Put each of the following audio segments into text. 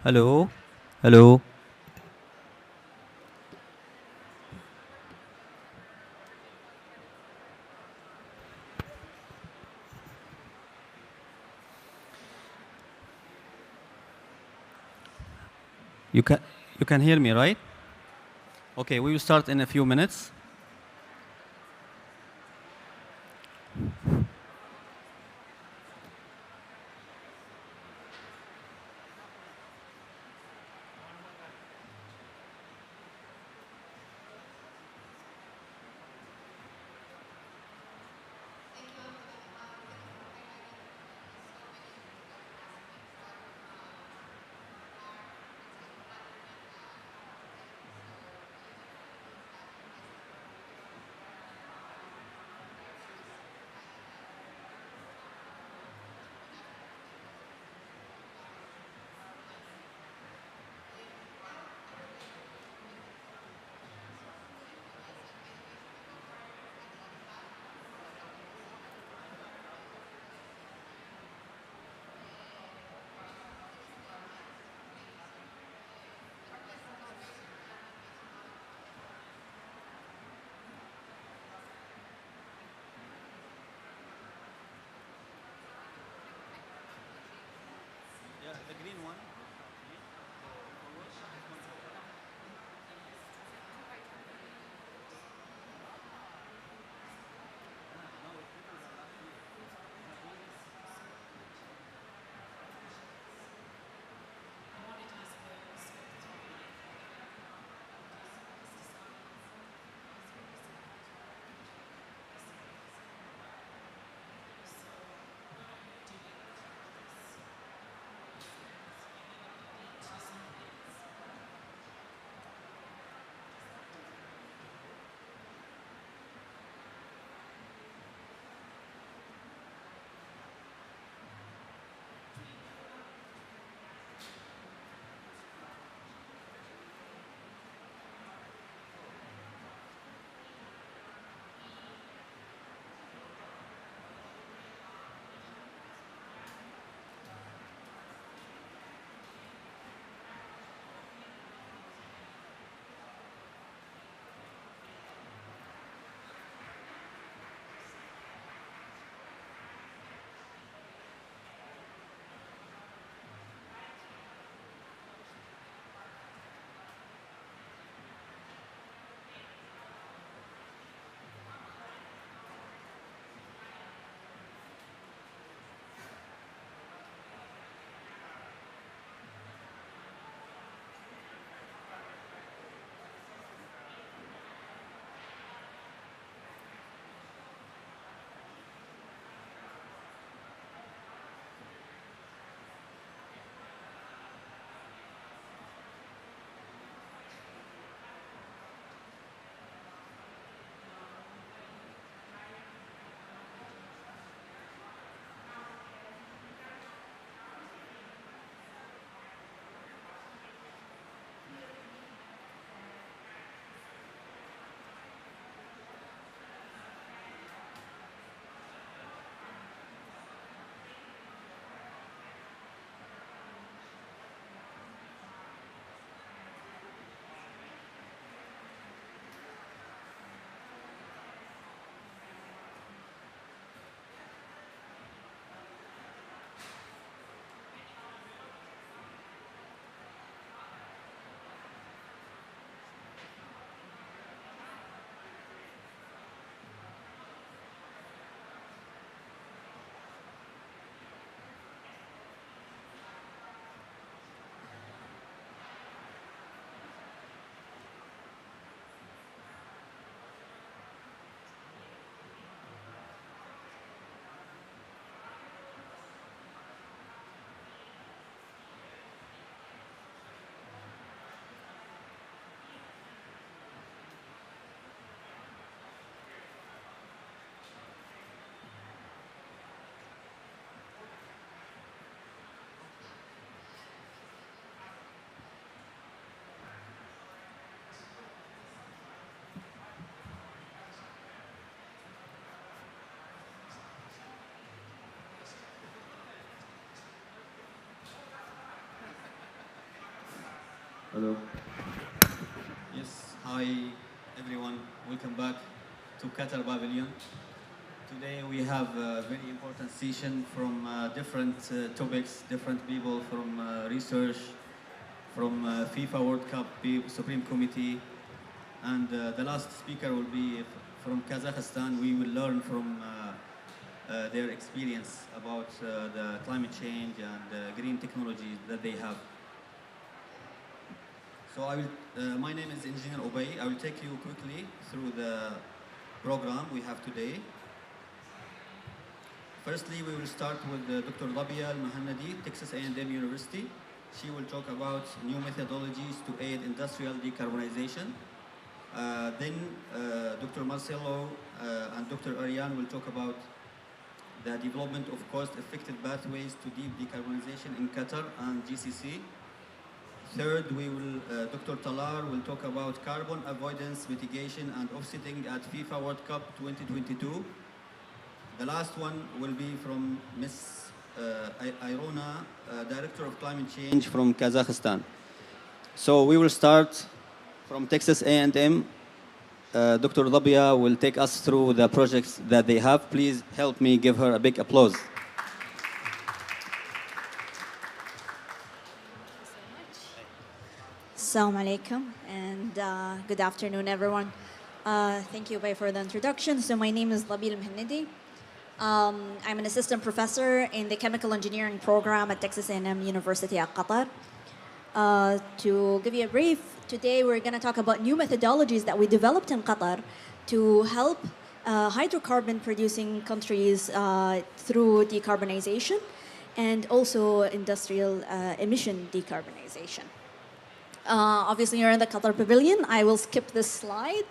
Hello, hello. You can you can hear me, right? Okay, we will start in a few minutes. Hello. Yes, hi everyone. Welcome back to Qatar Pavilion. Today we have a very important session from different topics, different people from research, from FIFA World Cup Supreme Committee, and the last speaker will be from Kazakhstan. We will learn from their experience about the climate change and green technologies that they have. So my name is Engineer Obey. I will take you quickly through the program we have today. Firstly, we will start with Dr. Rabia Al-Mahannadi, Texas A&M University. She will talk about new methodologies to aid industrial decarbonization. Then Dr. Marcelo and Dr. Ariane will talk about the development of cost-effective pathways to deep decarbonization in Qatar and GCC. Third, Dr. Talar will talk about carbon avoidance, mitigation, and offsetting at FIFA World Cup 2022. The last one will be from Ms. Irona, Director of Climate Change from Kazakhstan. So we will start from Texas A&M. Dr. Rabia will take us through the projects that they have. Please help me give her a big applause. Assalamu alaikum and good afternoon, everyone. Thank you, Bay, for the introduction. So my name is Labil Mhannidi. I'm an assistant professor in the chemical engineering program at Texas A&M University at Qatar. To give you a brief, today we're going to talk about new methodologies that we developed in Qatar to help hydrocarbon producing countries through decarbonization and also industrial emission decarbonization. Obviously, you're in the Qatar Pavilion. I will skip this slide.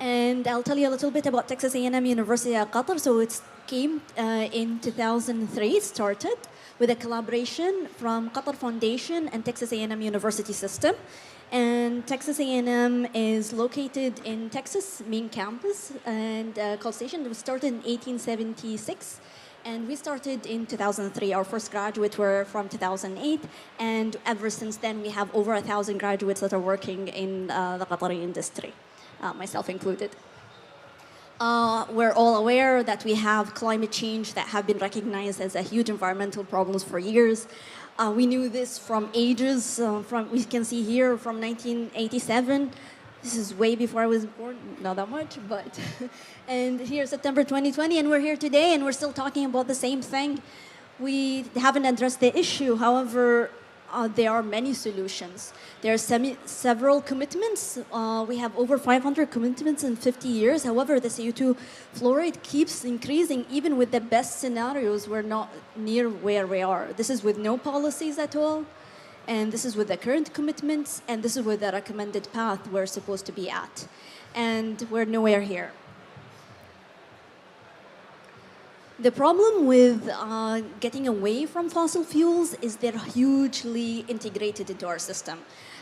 And I'll tell you a little bit about Texas A&M University at Qatar. So it came in 2003, started with a collaboration from Qatar Foundation and Texas A&M University System. And Texas A&M is located in Texas main campus and called Station. It was started in 1876. And we started in 2003. Our first graduates were from 2008. And ever since then, we have over 1,000 graduates that are working in the Qatari industry, myself included. We're all aware that we have climate change that have been recognized as a huge environmental problems for years. We knew this from ages. We can see here from 1987. This is way before I was born, not that much, but and here September 2020, and we're here today, and we're still talking about the same thing. We haven't addressed the issue. However, there are many solutions. There are several commitments. We have over 500 commitments in 50 years. However, the CO2 flow rate keeps increasing. Even with the best scenarios, we're not near where we are. This is with no policies at all. And this is with the current commitments, and this is with the recommended path we're supposed to be at. And we're nowhere here. The problem with getting away from fossil fuels is they're hugely integrated into our system.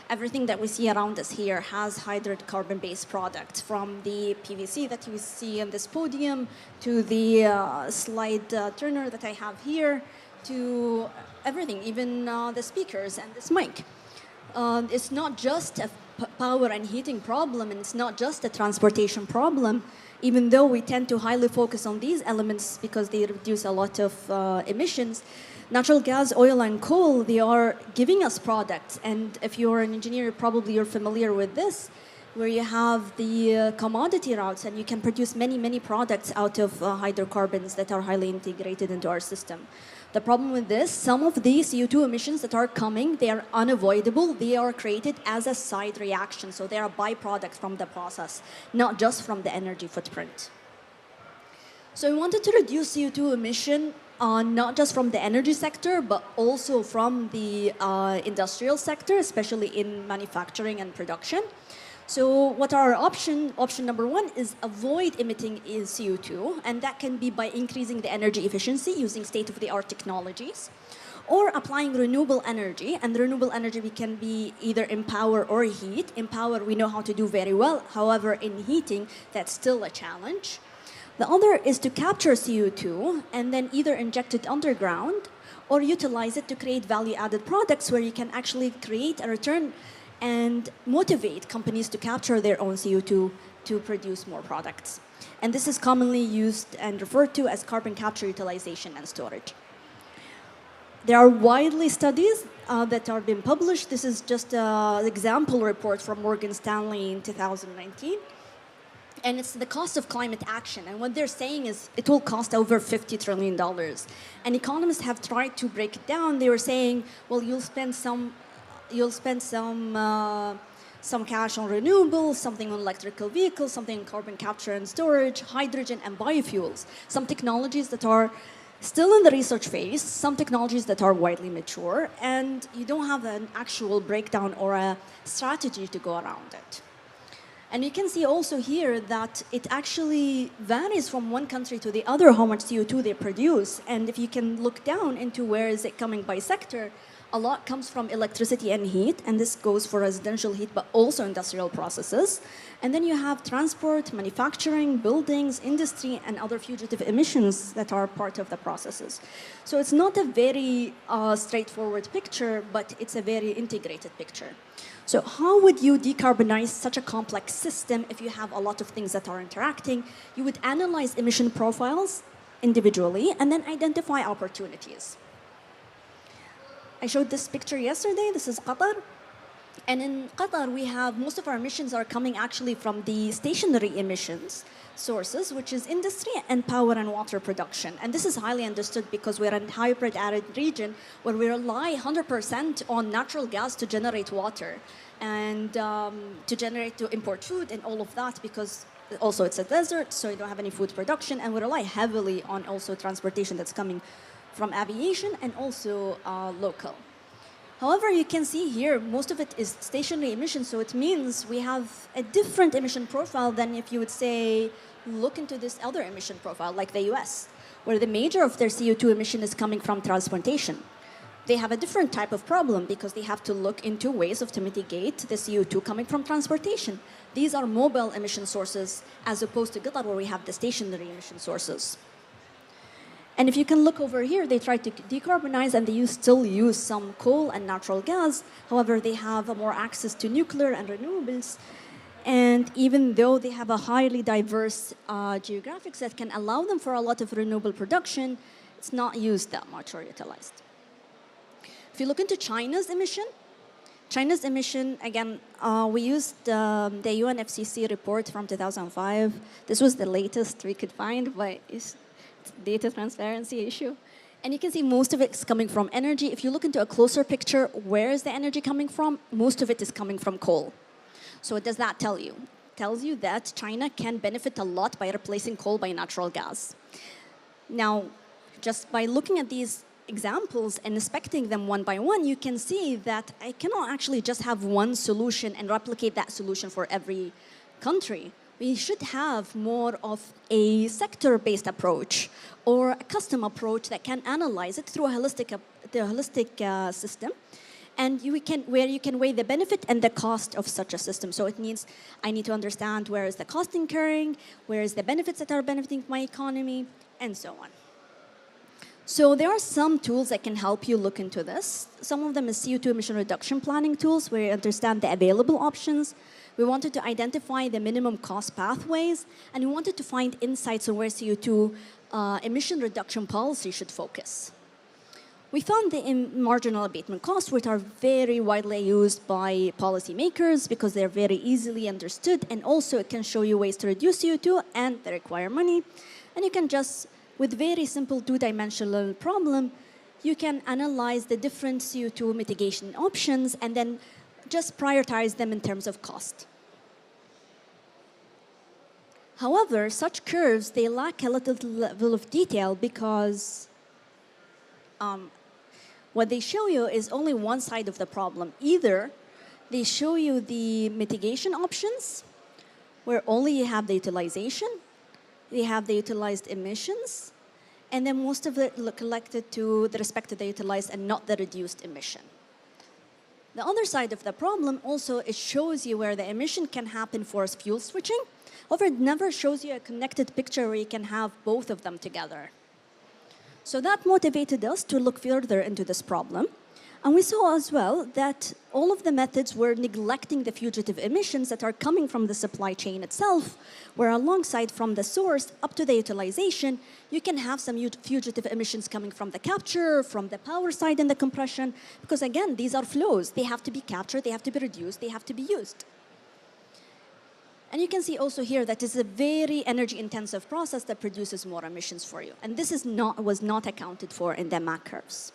Everything that we see around us here has hydrocarbon-based products, from the PVC that you see on this podium to the slide turner that I have here, to everything, even the speakers and this mic. It's not just a power and heating problem, and it's not just a transportation problem, even though we tend to highly focus on these elements because they reduce a lot of emissions. Natural gas, oil, and coal, they are giving us products. And if you're an engineer, probably you're familiar with this, where you have the commodity routes, and you can produce many, many products out of hydrocarbons that are highly integrated into our system. The problem with this, some of these CO2 emissions that are coming, they are unavoidable. They are created as a side reaction. So they are byproducts from the process, not just from the energy footprint. So we wanted to reduce CO2 emission not just from the energy sector, but also from the industrial sector, especially in manufacturing and production. So what are our options? Option number one is avoid emitting CO2, and that can be by increasing the energy efficiency using state-of-the-art technologies, or applying renewable energy. And renewable energy can be either in power or heat. In power, we know how to do very well. However, in heating, that's still a challenge. The other is to capture CO2 and then either inject it underground or utilize it to create value-added products where you can actually create a return and motivate companies to capture their own CO2 to produce more products. And this is commonly used and referred to as carbon capture, utilization, and storage. There are widely studies that are being published. This is just an example report from Morgan Stanley in 2019. And it's the cost of climate action. And what they're saying is it will cost over $50 trillion. And economists have tried to break it down. They were saying, well, you'll spend some cash on renewables, something on electrical vehicles, something on carbon capture and storage, hydrogen and biofuels. Some technologies that are still in the research phase, some technologies that are widely mature, and you don't have an actual breakdown or a strategy to go around it. And you can see also here that it actually varies from one country to the other how much CO2 they produce. And if you can look down into where is it coming by sector, a lot comes from electricity and heat, and this goes for residential heat, but also industrial processes. And then you have transport, manufacturing, buildings, industry, and other fugitive emissions that are part of the processes. So it's not a very straightforward picture, but it's a very integrated picture. So how would you decarbonize such a complex system if you have a lot of things that are interacting? You would analyze emission profiles individually and then identify opportunities. I showed this picture yesterday. This is Qatar. And in Qatar, we have most of our emissions are coming actually from the stationary emissions sources, which is industry and power and water production. And this is highly understood because we're in a hybrid arid region where we rely 100% on natural gas to generate water and to import food and all of that, because also it's a desert, so you don't have any food production, and we rely heavily on also transportation that's coming from aviation and also local. However, you can see here, most of it is stationary emissions, so it means we have a different emission profile than if you would say, look into this other emission profile, like the US, where the major of their CO2 emission is coming from transportation. They have a different type of problem because they have to look into ways to mitigate the CO2 coming from transportation. These are mobile emission sources as opposed to Qatar, where we have the stationary emission sources. And if you can look over here, they try to decarbonize and they still use some coal and natural gas. However, they have more access to nuclear and renewables. And even though they have a highly diverse geographics that can allow them for a lot of renewable production, it's not used that much or utilized. If you look into China's emission, again, we used the UNFCCC report from 2005. This was the latest we could find, but it's data transparency issue. And you can see most of it is coming from energy. If you look into a closer picture, where is the energy coming from? Most of it is coming from coal. So what does that tell you? It tells you that China can benefit a lot by replacing coal by natural gas. Now, just by looking at these examples and inspecting them one by one, you can see that I cannot actually just have one solution and replicate that solution for every country. We should have more of a sector-based approach or a custom approach that can analyze it through a holistic system, and where you can weigh the benefit and the cost of such a system. So it means I need to understand where is the cost incurring, where is the benefits that are benefiting my economy, and so on. So there are some tools that can help you look into this. Some of them is CO2 emission reduction planning tools, where you understand the available options. We wanted to identify the minimum cost pathways, and we wanted to find insights on where CO2 emission reduction policy should focus. We found the marginal abatement costs, which are very widely used by policymakers because they're very easily understood, and also it can show you ways to reduce CO2, and they require money. And you can just, with very simple two-dimensional problem, you can analyze the different CO2 mitigation options and then just prioritize them in terms of cost. However, such curves, they lack a little level of detail because what they show you is only one side of the problem. Either they show you the mitigation options, where only you have the utilization, they have the utilized emissions, and then most of it collected to the respect to the utilized and not the reduced emission. The other side of the problem also, it shows you where the emission can happen for fuel switching. However, it never shows you a connected picture where you can have both of them together. So that motivated us to look further into this problem. And we saw as well that all of the methods were neglecting the fugitive emissions that are coming from the supply chain itself, where alongside from the source up to the utilization, you can have some fugitive emissions coming from the capture, from the power side and the compression, because again, these are flows. They have to be captured, they have to be reduced, they have to be used. And you can see also here that it's a very energy-intensive process that produces more emissions for you. And this was not accounted for in the MAC curves.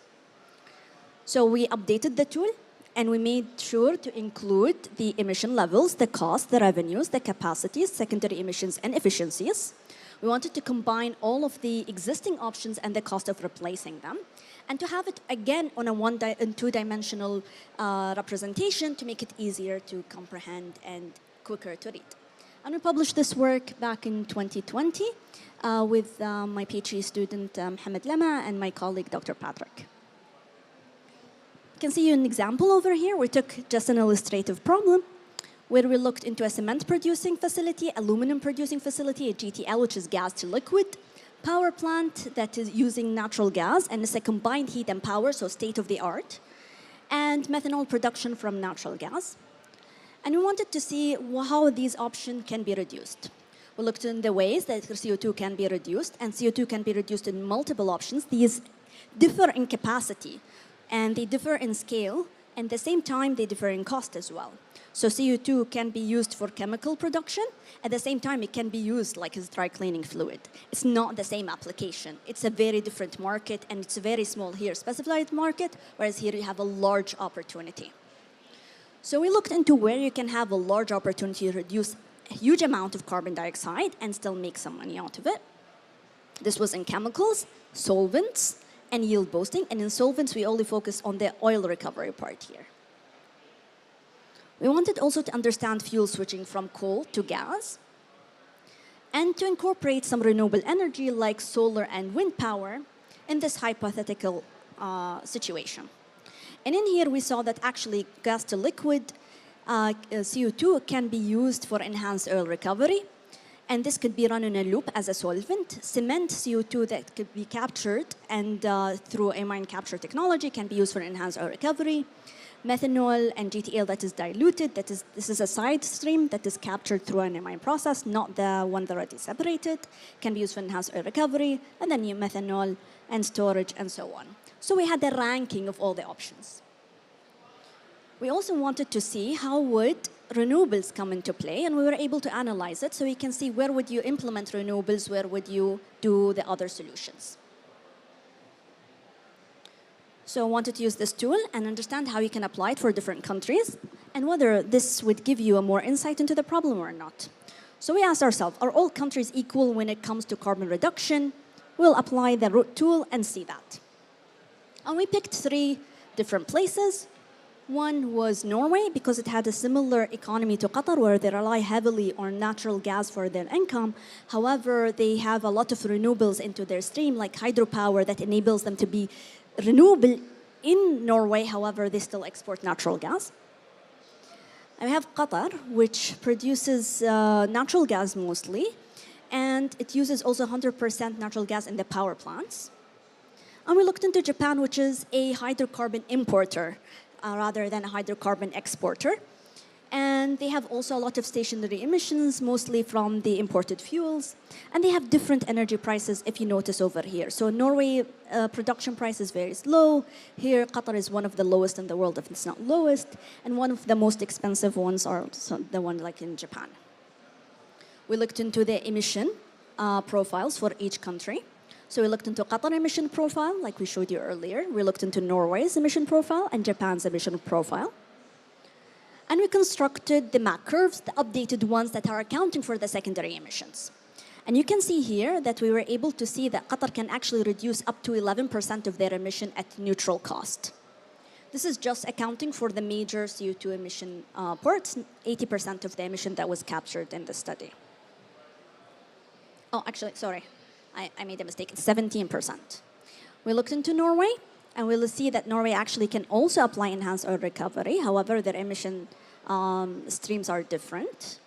So we updated the tool, and we made sure to include the emission levels, the cost, the revenues, the capacities, secondary emissions, and efficiencies. We wanted to combine all of the existing options and the cost of replacing them, and to have it again on a two-dimensional representation to make it easier to comprehend and quicker to read. And we published this work back in 2020 with my PhD student, Mohamed Lama, and my colleague, Dr. Patrick. You can see an example over here. We took just an illustrative problem where we looked into a cement producing facility, aluminum producing facility, a GTL, which is gas to liquid, power plant that is using natural gas, and it's a combined heat and power, so state of the art, and methanol production from natural gas. And we wanted to see how these options can be reduced. We looked in the ways that CO2 can be reduced, and CO2 can be reduced in multiple options. These differ in capacity, and they differ in scale, and at the same time, they differ in cost as well. So CO2 can be used for chemical production. At the same time, it can be used like as dry cleaning fluid. It's not the same application. It's a very different market, and it's a very small here specified market, whereas here you have a large opportunity. So we looked into where you can have a large opportunity to reduce a huge amount of carbon dioxide and still make some money out of it. This was in chemicals, solvents, and yield boosting. And in solvents, we only focused on the oil recovery part here. We wanted also to understand fuel switching from coal to gas and to incorporate some renewable energy like solar and wind power in this hypothetical situation. And in here, we saw that actually gas to liquid CO2 can be used for enhanced oil recovery. And this could be run in a loop as a solvent. Cement CO2 that could be captured and through amine capture technology can be used for enhanced oil recovery. Methanol and GTL that is diluted, this is a side stream that is captured through an amine process, not the one that already separated, can be used for enhanced oil recovery, and then methanol and storage and so on. So we had a ranking of all the options. We also wanted to see how would renewables come into play, and we were able to analyze it so we can see where would you implement renewables, where would you do the other solutions. So I wanted to use this tool and understand how you can apply it for different countries and whether this would give you a more insight into the problem or not. So we asked ourselves, are all countries equal when it comes to carbon reduction? We'll apply the root tool and see that. And we picked 3 different places. One was Norway, because it had a similar economy to Qatar, where they rely heavily on natural gas for their income. However, they have a lot of renewables into their stream, like hydropower, that enables them to be renewable in Norway. However, they still export natural gas. And we have Qatar, which produces natural gas mostly, and it uses also 100% natural gas in the power plants. And we looked into Japan, which is a hydrocarbon importer, rather than a hydrocarbon exporter. And they have also a lot of stationary emissions, mostly from the imported fuels. And they have different energy prices, if you notice over here. So Norway production price is very low. Here, Qatar is one of the lowest in the world, if it's not lowest. And one of the most expensive ones are the one like in Japan. We looked into the emission profiles for each country. So we looked into Qatar emission profile, like we showed you earlier. We looked into Norway's emission profile and Japan's emission profile. And we constructed the MAC curves, the updated ones that are accounting for the secondary emissions. And you can see here that we were able to see that Qatar can actually reduce up to 11% of their emission at neutral cost. This is just accounting for the major CO2 emission parts, 80% of the emission that was captured in the study. Oh, actually, sorry. I made a mistake, it's 17%. We looked into Norway, and we'll see that Norway actually can also apply enhanced oil recovery. However, their emission streams are different.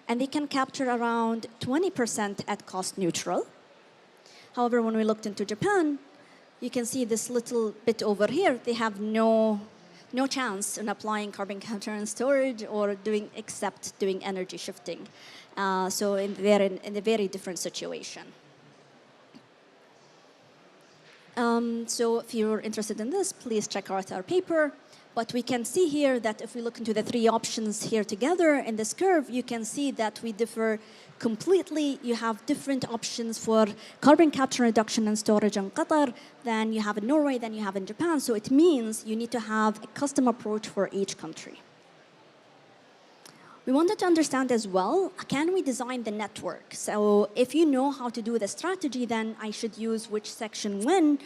And they can capture around 20% at cost neutral. However, when we looked into Japan, you can see this little bit over here, they have no chance in applying carbon capture and storage or except doing energy shifting. So they're in a very different situation. So if you're interested in this, please check out our paper. But we can see here that if we look into the three options here together in this curve, you can see that we differ completely. You have different options for carbon capture, reduction, and storage in Qatar than you have in Norway, than you have in Japan. So it means you need to have a custom approach for each country. We wanted to understand as well, can we design the network? So if you know how to do the strategy, then I should use which section when.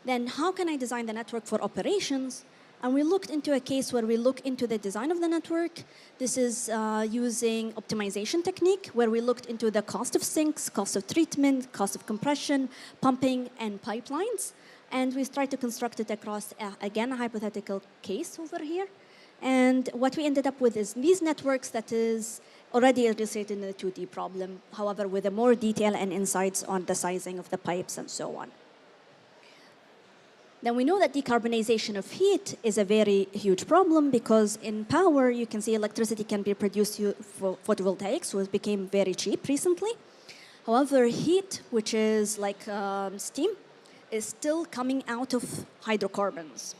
Then how can I design the network for operations? And we looked into a case where we look into the design of the network. This is using optimization technique, where we looked into the cost of sinks, cost of treatment, cost of compression, pumping, and pipelines. And we tried to construct it across, again, a hypothetical case over here. And what we ended up with is these networks that is already illustrated in the 2D problem, however, with a more detail and insights on the sizing of the pipes and so on. Then we know that decarbonization of heat is a very huge problem because in power, you can see electricity can be produced for photovoltaics, so it became very cheap recently. However, heat, which is like steam, is still coming out of hydrocarbons.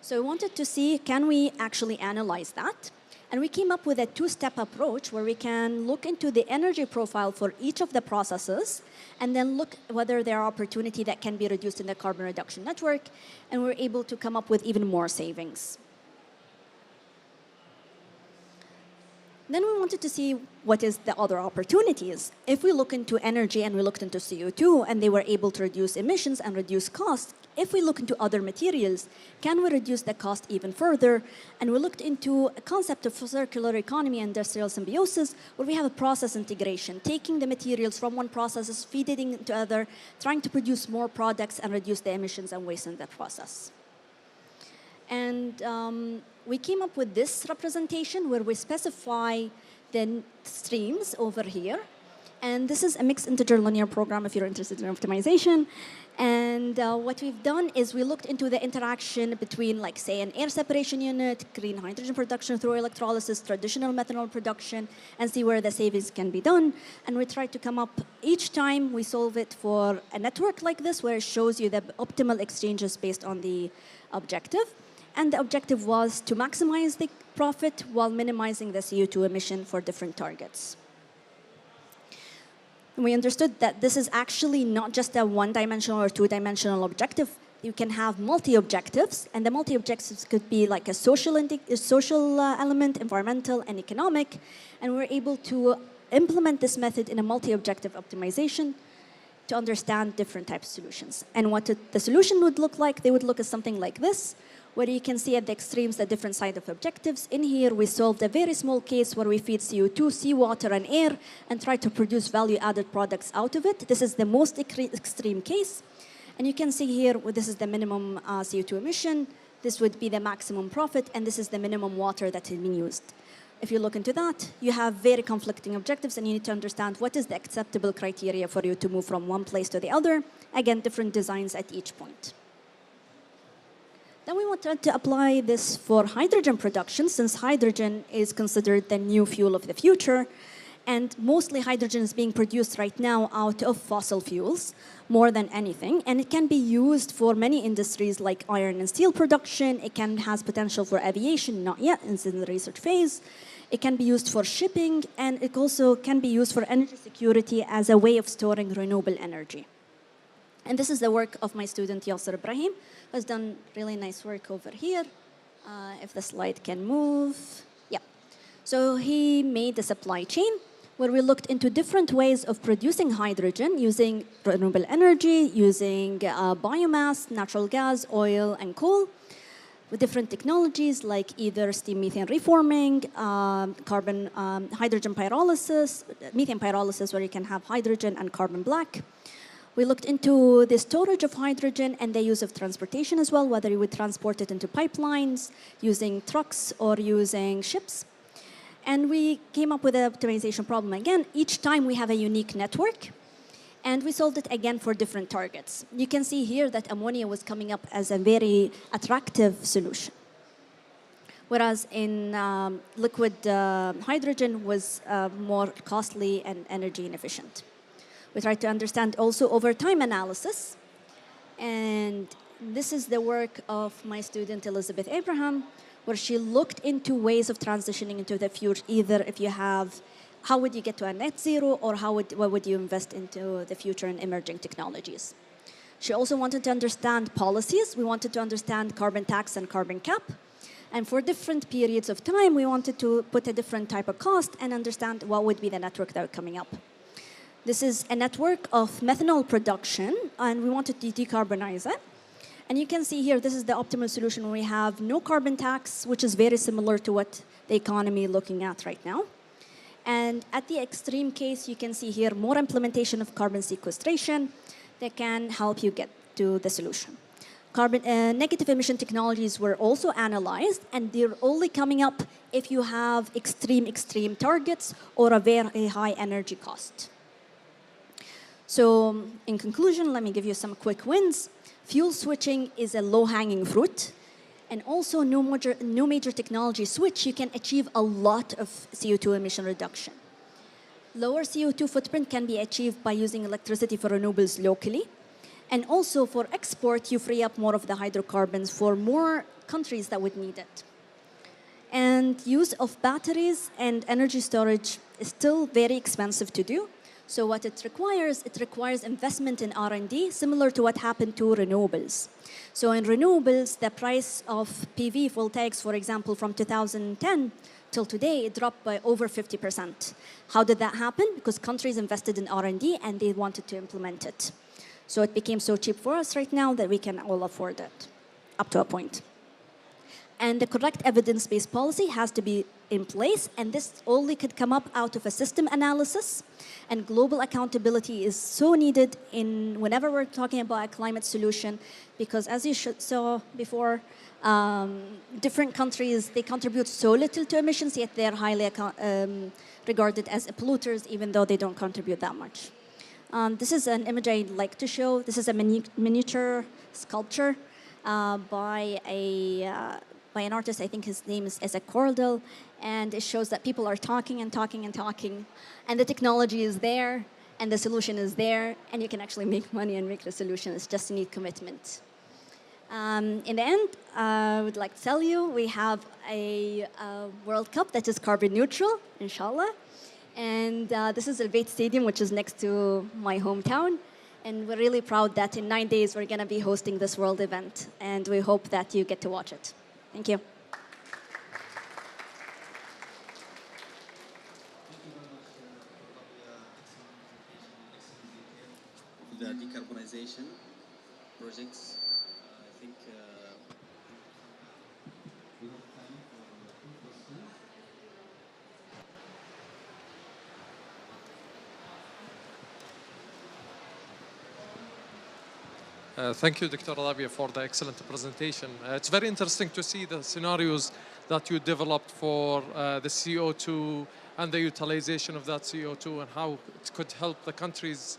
So we wanted to see, can we actually analyze that? And we came up with a two-step approach where we can look into the energy profile for each of the processes and then look whether there are opportunities that can be reduced in the carbon reduction network, and we're able to come up with even more savings. Then we wanted to see what is the other opportunities. If we look into energy and we looked into CO2 and they were able to reduce emissions and reduce costs, if we look into other materials, can we reduce the cost even further? And we looked into a concept of circular economy and industrial symbiosis, where we have a process integration, taking the materials from one process, feeding it into other, trying to produce more products and reduce the emissions and waste in the process. And we came up with this representation where we specify the streams over here. And this is a mixed integer linear program if you're interested in optimization. And what we've done is we looked into the interaction between, like, say, an air separation unit, green hydrogen production through electrolysis, traditional methanol production, and see where the savings can be done. And we tried to come up, each time we solve it for a network like this, where it shows you the optimal exchanges based on the objective. And the objective was to maximize the profit while minimizing the CO2 emission for different targets. And we understood that this is actually not just a one-dimensional or two-dimensional objective. You can have multi-objectives, and the multi-objectives could be like a social element, environmental, and economic. And we're able to implement this method in a multi-objective optimization to understand different types of solutions. And what the solution would look like, they would look at something like this, where you can see at the extremes the different side of objectives. In here, we solved a very small case where we feed CO2, seawater, and air, and try to produce value-added products out of it. This is the most extreme case. And you can see here, this is the minimum CO2 emission, this would be the maximum profit, and this is the minimum water that has been used. If you look into that, you have very conflicting objectives, and you need to understand what is the acceptable criteria for you to move from one place to the other. Again, different designs at each point. Then we wanted to apply this for hydrogen production, since hydrogen is considered the new fuel of the future. And mostly hydrogen is being produced right now out of fossil fuels, more than anything. And it can be used for many industries like iron and steel production. It has potential for aviation, not yet, it's in the research phase. It can be used for shipping, and it also can be used for energy security as a way of storing renewable energy. And this is the work of my student Yasser Ibrahim, who has done really nice work over here. If the slide can move. Yeah. So he made the supply chain where we looked into different ways of producing hydrogen using renewable energy, using biomass, natural gas, oil, and coal, with different technologies like either steam methane reforming, hydrogen pyrolysis, methane pyrolysis, where you can have hydrogen and carbon black. We looked into the storage of hydrogen and the use of transportation as well, whether you would transport it into pipelines, using trucks, or using ships. And we came up with an optimization problem again. Each time we have a unique network. And we solved it again for different targets. You can see here that ammonia was coming up as a very attractive solution, whereas in liquid hydrogen was more costly and energy inefficient. We tried to understand also over time analysis, and this is the work of my student Elizabeth Abraham, where she looked into ways of transitioning into the future, either if you have, how would you get to a net zero, or what would you invest into the future in emerging technologies. She also wanted to understand policies. We wanted to understand carbon tax and carbon cap. And for different periods of time, we wanted to put a different type of cost and understand what would be the network that was coming up. This is a network of methanol production, and we wanted to decarbonize it. And you can see here, this is the optimal solution where we have no carbon tax, which is very similar to what the economy is looking at right now. And at the extreme case, you can see here more implementation of carbon sequestration that can help you get to the solution. Negative emission technologies were also analyzed, and they're only coming up if you have extreme targets or a very high energy cost. So in conclusion, let me give you some quick wins. Fuel switching is a low-hanging fruit. And also, no major technology switch, you can achieve a lot of CO2 emission reduction. Lower CO2 footprint can be achieved by using electricity for renewables locally. And also, for export, you free up more of the hydrocarbons for more countries that would need it. And use of batteries and energy storage is still very expensive to do. So what it requires investment in R&D, similar to what happened to renewables. So in renewables, the price of PV voltaics, for example, from 2010 till today, it dropped by over 50%. How did that happen? Because countries invested in R&D and they wanted to implement it. So it became so cheap for us right now that we can all afford it, up to a point. And the correct evidence-based policy has to be in place, and this only could come up out of a system analysis. And global accountability is so needed whenever we're talking about a climate solution, because as you saw before, different countries, they contribute so little to emissions, yet they're highly regarded as polluters, even though they don't contribute that much. This is an image I'd like to show. This is a miniature sculpture by an artist. I think his name is Ezek Cordell, and it shows that people are talking and talking and talking, and the technology is there, and the solution is there, and you can actually make money and make the solution. It's just need commitment. In the end, I would like to tell you, we have a World Cup that is carbon neutral, inshallah, and this is Al Bayt Stadium, which is next to my hometown. And we're really proud that in 9 days, we're going to be hosting this world event, and we hope that you get to watch it. Thank you. The decarbonization projects. I think we have time for 2 questions. Thank you, Dr. Rabia, for the excellent presentation. It's very interesting to see the scenarios that you developed for the CO2 and the utilization of that CO2 and how it could help the countries,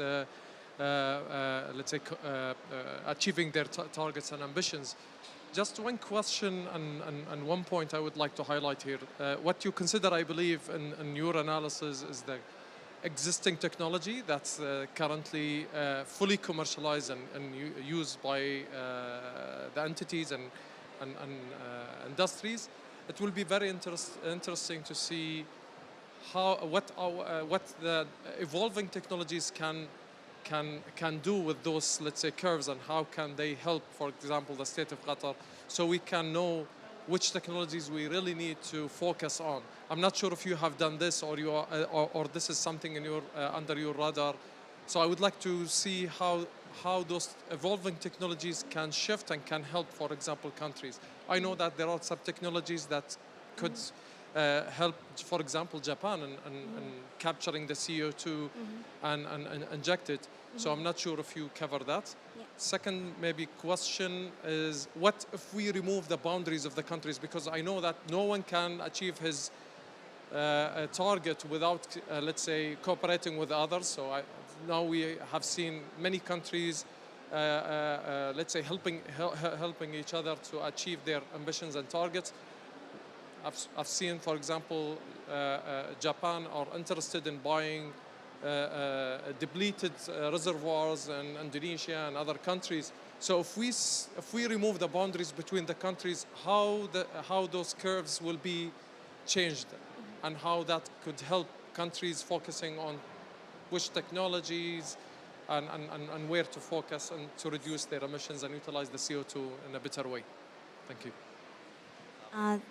let's say, achieving their targets and ambitions. Just one question and one point I would like to highlight here. What you consider, I believe, in your analysis is the existing technology that's currently fully commercialized and used by the entities and industries. It will be very interesting to see what the evolving technologies can do with those, let's say, curves, and how can they help, for example, the state of Qatar, so we can know which technologies we really need to focus on. I'm not sure if you have done this or this is something in your under your radar. So I would like to see how those evolving technologies can shift and can help, for example, countries. I know that there are some technologies that could help, for example, Japan and capturing the CO2 and inject it. So I'm not sure if you cover that. Yeah. Second, maybe question is, what if we remove the boundaries of the countries? Because I know that no one can achieve his target without, let's say, cooperating with others. So now we have seen many countries, let's say, helping each other to achieve their ambitions and targets. I've seen, for example, Japan are interested in buying depleted reservoirs in Indonesia and other countries. So if we remove the boundaries between the countries, how those curves will be changed, and how that could help countries focusing on which technologies and where to focus and to reduce their emissions and utilize the CO2 in a better way. Thank you.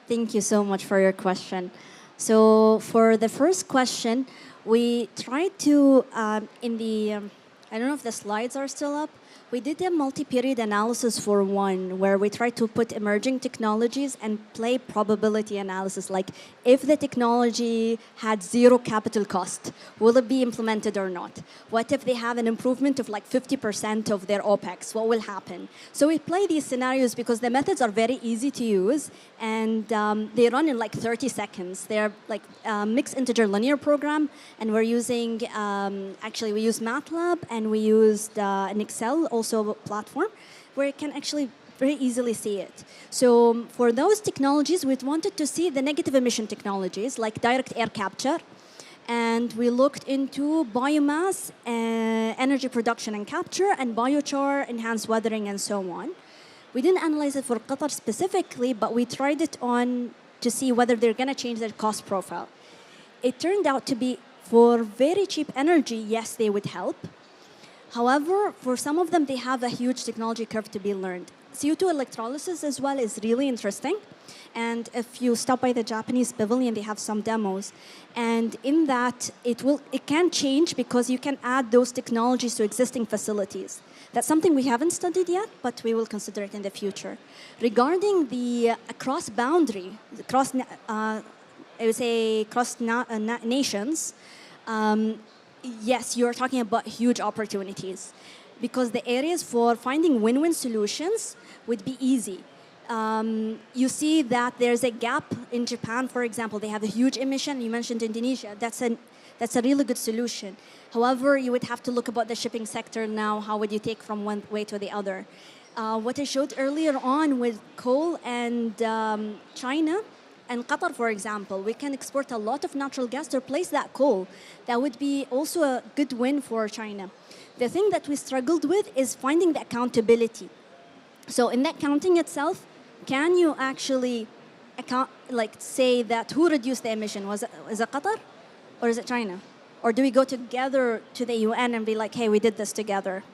Thank you so much for your question. So for the first question, we tried to, I don't know if the slides are still up, we did a multi-period analysis for one, where we tried to put emerging technologies and play probability analysis, like if the technology had zero capital cost, will it be implemented or not? What if they have an improvement of like 50% of their OPEX? What will happen? So we play these scenarios because the methods are very easy to use, and they run in like 30 seconds. They're like mixed integer linear program, and we're using, actually we use MATLAB, and we used an Excel also platform where you can actually very easily see it. So for those technologies, we wanted to see the negative emission technologies like direct air capture, and we looked into biomass, energy production and capture, and biochar, enhanced weathering, and so on. We didn't analyze it for Qatar specifically, but we tried it on to see whether they're going to change their cost profile. It turned out to be for very cheap energy, yes, they would help. However, for some of them, they have a huge technology curve to be learned. CO2 electrolysis as well is really interesting. And if you stop by the Japanese pavilion, they have some demos. And in that, it can change because you can add those technologies to existing facilities. That's something we haven't studied yet, but we will consider it in the future. Regarding the cross-boundary, I would say cross nations, yes, you're talking about huge opportunities, because the areas for finding win-win solutions would be easy. You see that there's a gap in Japan, for example. They have a huge emission. You mentioned Indonesia. That's a really good solution. However, you would have to look about the shipping sector now. How would you take from one way to the other? What I showed earlier on with coal and China and Qatar, for example, we can export a lot of natural gas to replace that coal. That would be also a good win for China. The thing that we struggled with is finding the accountability. So in that counting itself, can you actually say that who reduced the emission? Is it Qatar or is it China? Or do we go together to the UN and be like, hey, we did this together?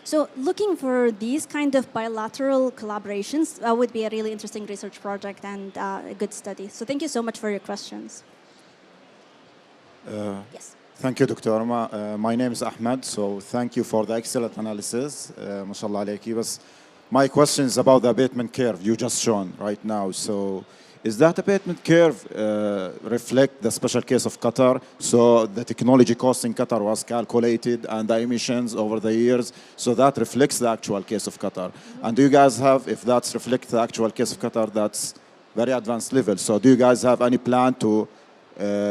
So looking for these kind of bilateral collaborations would be a really interesting research project and a good study. So thank you so much for your questions. Yes. Thank you, Dr. Orma. My name is Ahmed, so thank you for the excellent analysis. MashaAllah alayki. But my question is about the abatement curve you just shown right now. So is that abatement curve reflect the special case of Qatar? So the technology cost in Qatar was calculated and the emissions over the years. So that reflects the actual case of Qatar. And do you guys have, if that reflects the actual case of Qatar, that's very advanced level. So do you guys have any plan to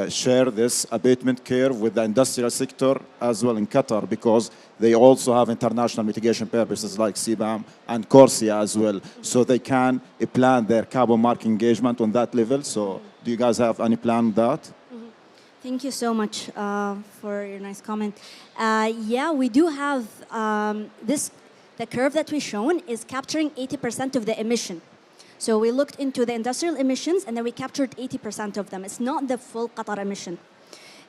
share this abatement curve with the industrial sector as well in Qatar, because they also have international mitigation purposes like CBAM and Corsia as well, so they can plan their carbon market engagement on that level. So do you guys have any plan on that? Thank you so much for your nice comment. Yeah, we do have the curve that we've shown is capturing 80% of the emission. So we looked into the industrial emissions and then we captured 80% of them. It's not the full Qatar emission.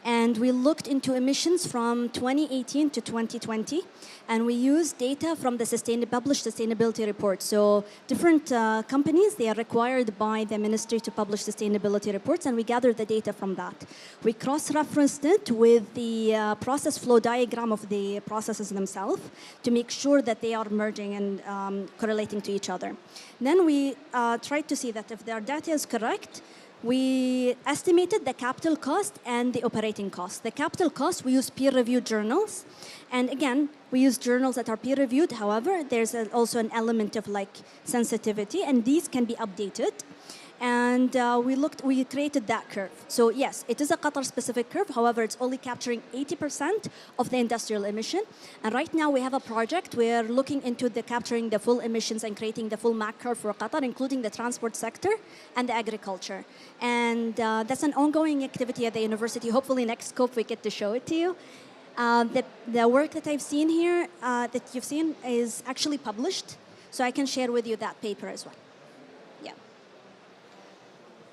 And we looked into emissions from 2018 to 2020, and we used data from the published sustainability report. So different companies, they are required by the ministry to publish sustainability reports, and we gathered the data from that. We cross-referenced it with the process flow diagram of the processes themselves to make sure that they are merging and correlating to each other. Then we tried to see that if their data is correct, we estimated the capital cost and the operating cost. The capital cost, we use peer-reviewed journals. And again, we use journals that are peer-reviewed. However, there's also an element of sensitivity, and these can be updated. And we created that curve. So yes, it is a Qatar-specific curve. However, it's only capturing 80% of the industrial emission. And right now we have a project. We're looking into capturing the full emissions and creating the full MAC curve for Qatar, including the transport sector and the agriculture. And that's an ongoing activity at the university. Hopefully next COP we get to show it to you. The work that I've seen here, that you've seen, is actually published. So I can share with you that paper as well. Yeah.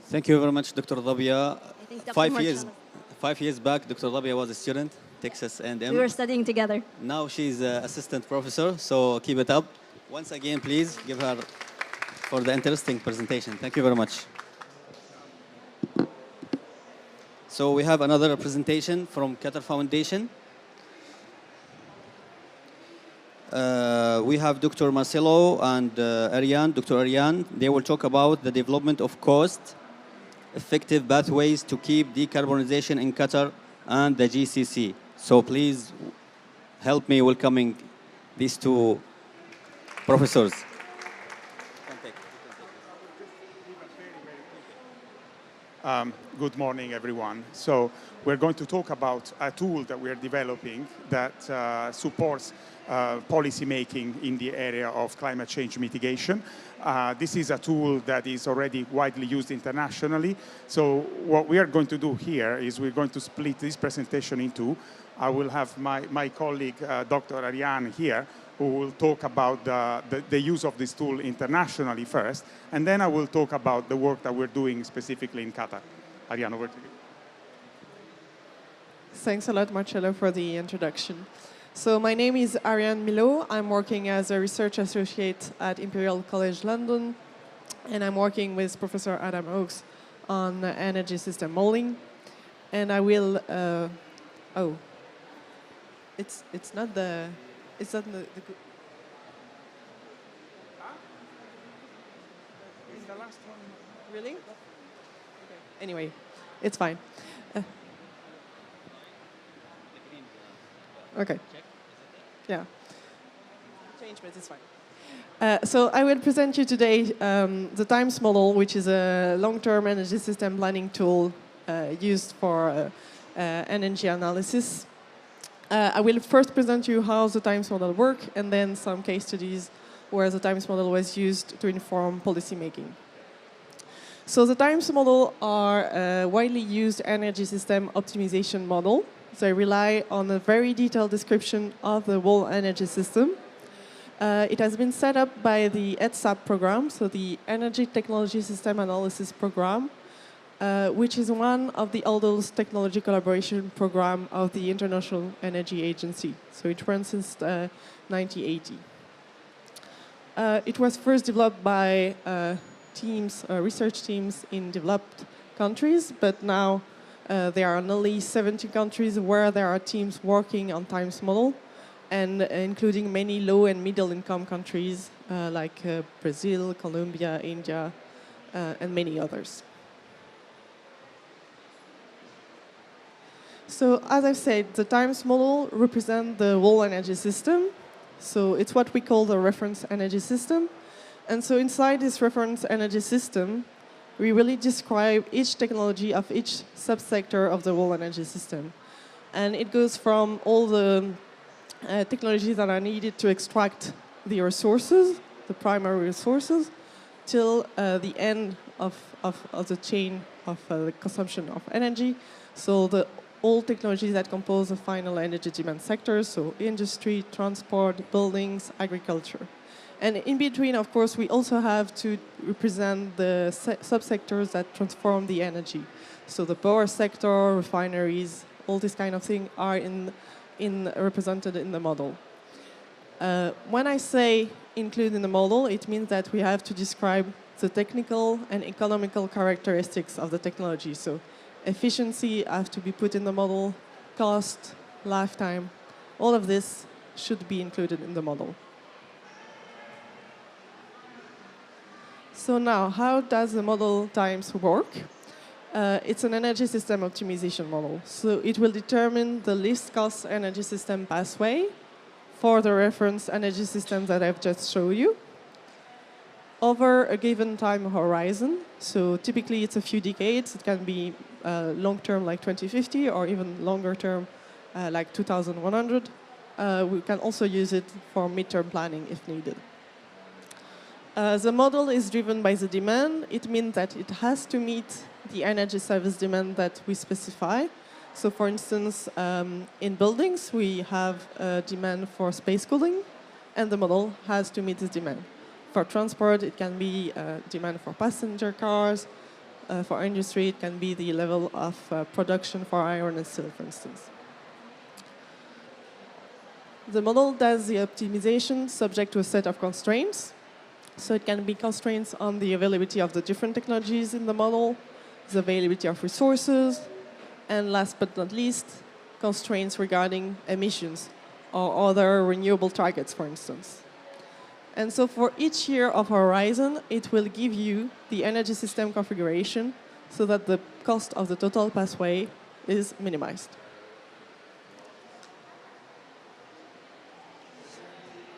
Thank you very much, Dr. Dabia. I think Dr. 5 years, Marshall- 5 years back, Dr. Dabia was a student, Texas A&M. We were studying together. Now she's an assistant professor, so keep it up. Once again, please give her for the interesting presentation. Thank you very much. So we have another presentation from Qatar Foundation. We have Dr. Marcelo and Dr. Ariane. They will talk about the development of cost-effective pathways to keep decarbonization in Qatar and the GCC. So please help me welcoming these two professors. Good morning, everyone. So we're going to talk about a tool that we're developing that supports policy making in the area of climate change mitigation. This is a tool that is already widely used internationally. So what we are going to do here is we're going to split this presentation in two. I will have my colleague, Dr. Ariane, here, who will talk about the use of this tool internationally first, and then I will talk about the work that we're doing specifically in Qatar. Ariane, over to you. Thanks a lot, Marcello, for the introduction. So my name is Ariane Milo. I'm working as a research associate at Imperial College London, and I'm working with Professor Adam Oakes on energy system modeling. And I will, it's not the Is the last one really? Okay. Anyway, it's fine. Okay. Yeah. Change, but it's fine. So I will present you today the TIMES model, which is a long-term energy system planning tool used for energy analysis. I will first present you how the TIMES model works, and then some case studies where the TIMES model was used to inform policy making. So the TIMES model are a widely used energy system optimization model. They rely on a very detailed description of the whole energy system. It has been set up by the ETSAP program, so the Energy Technology System Analysis Program, which is one of the oldest technology collaboration program of the International Energy Agency. So it runs since 1980. It was first developed by research teams in developed countries, but now there are nearly 70 countries where there are teams working on TIMES model, and including many low and middle income countries like Brazil, Colombia, India, and many others. So as I've said, the TIMES model represents the whole energy system. So it's what we call the reference energy system. And so inside this reference energy system, we really describe each technology of each subsector of the whole energy system. And it goes from all the technologies that are needed to extract the resources, the primary resources, till the end of the chain of the consumption of energy. So all technologies that compose the final energy demand sectors, so industry, transport, buildings, agriculture. And in between, of course, we also have to represent the subsectors that transform the energy. So the power sector, refineries, all these kind of things are represented in the model. When I say include in the model, it means that we have to describe the technical and economical characteristics of the technology. So efficiency have to be put in the model, cost, lifetime, all of this should be included in the model. So now, how does the model TIMES work? It's an energy system optimization model. So it will determine the least cost energy system pathway for the reference energy system that I've just shown you. over a given time horizon. So typically it's a few decades. It can be long term like 2050 or even longer term like 2100. We can also use it for midterm planning if needed. The model is driven by the demand. It means that it has to meet the energy service demand that we specify. So for instance, in buildings, we have a demand for space cooling, and the model has to meet this demand. For transport, it can be demand for passenger cars. For industry, it can be the level of production for iron and steel, for instance. The model does the optimization subject to a set of constraints. So it can be constraints on the availability of the different technologies in the model, the availability of resources, and last but not least, constraints regarding emissions or other renewable targets, for instance. And so for each year of horizon, it will give you the energy system configuration so that the cost of the total pathway is minimized.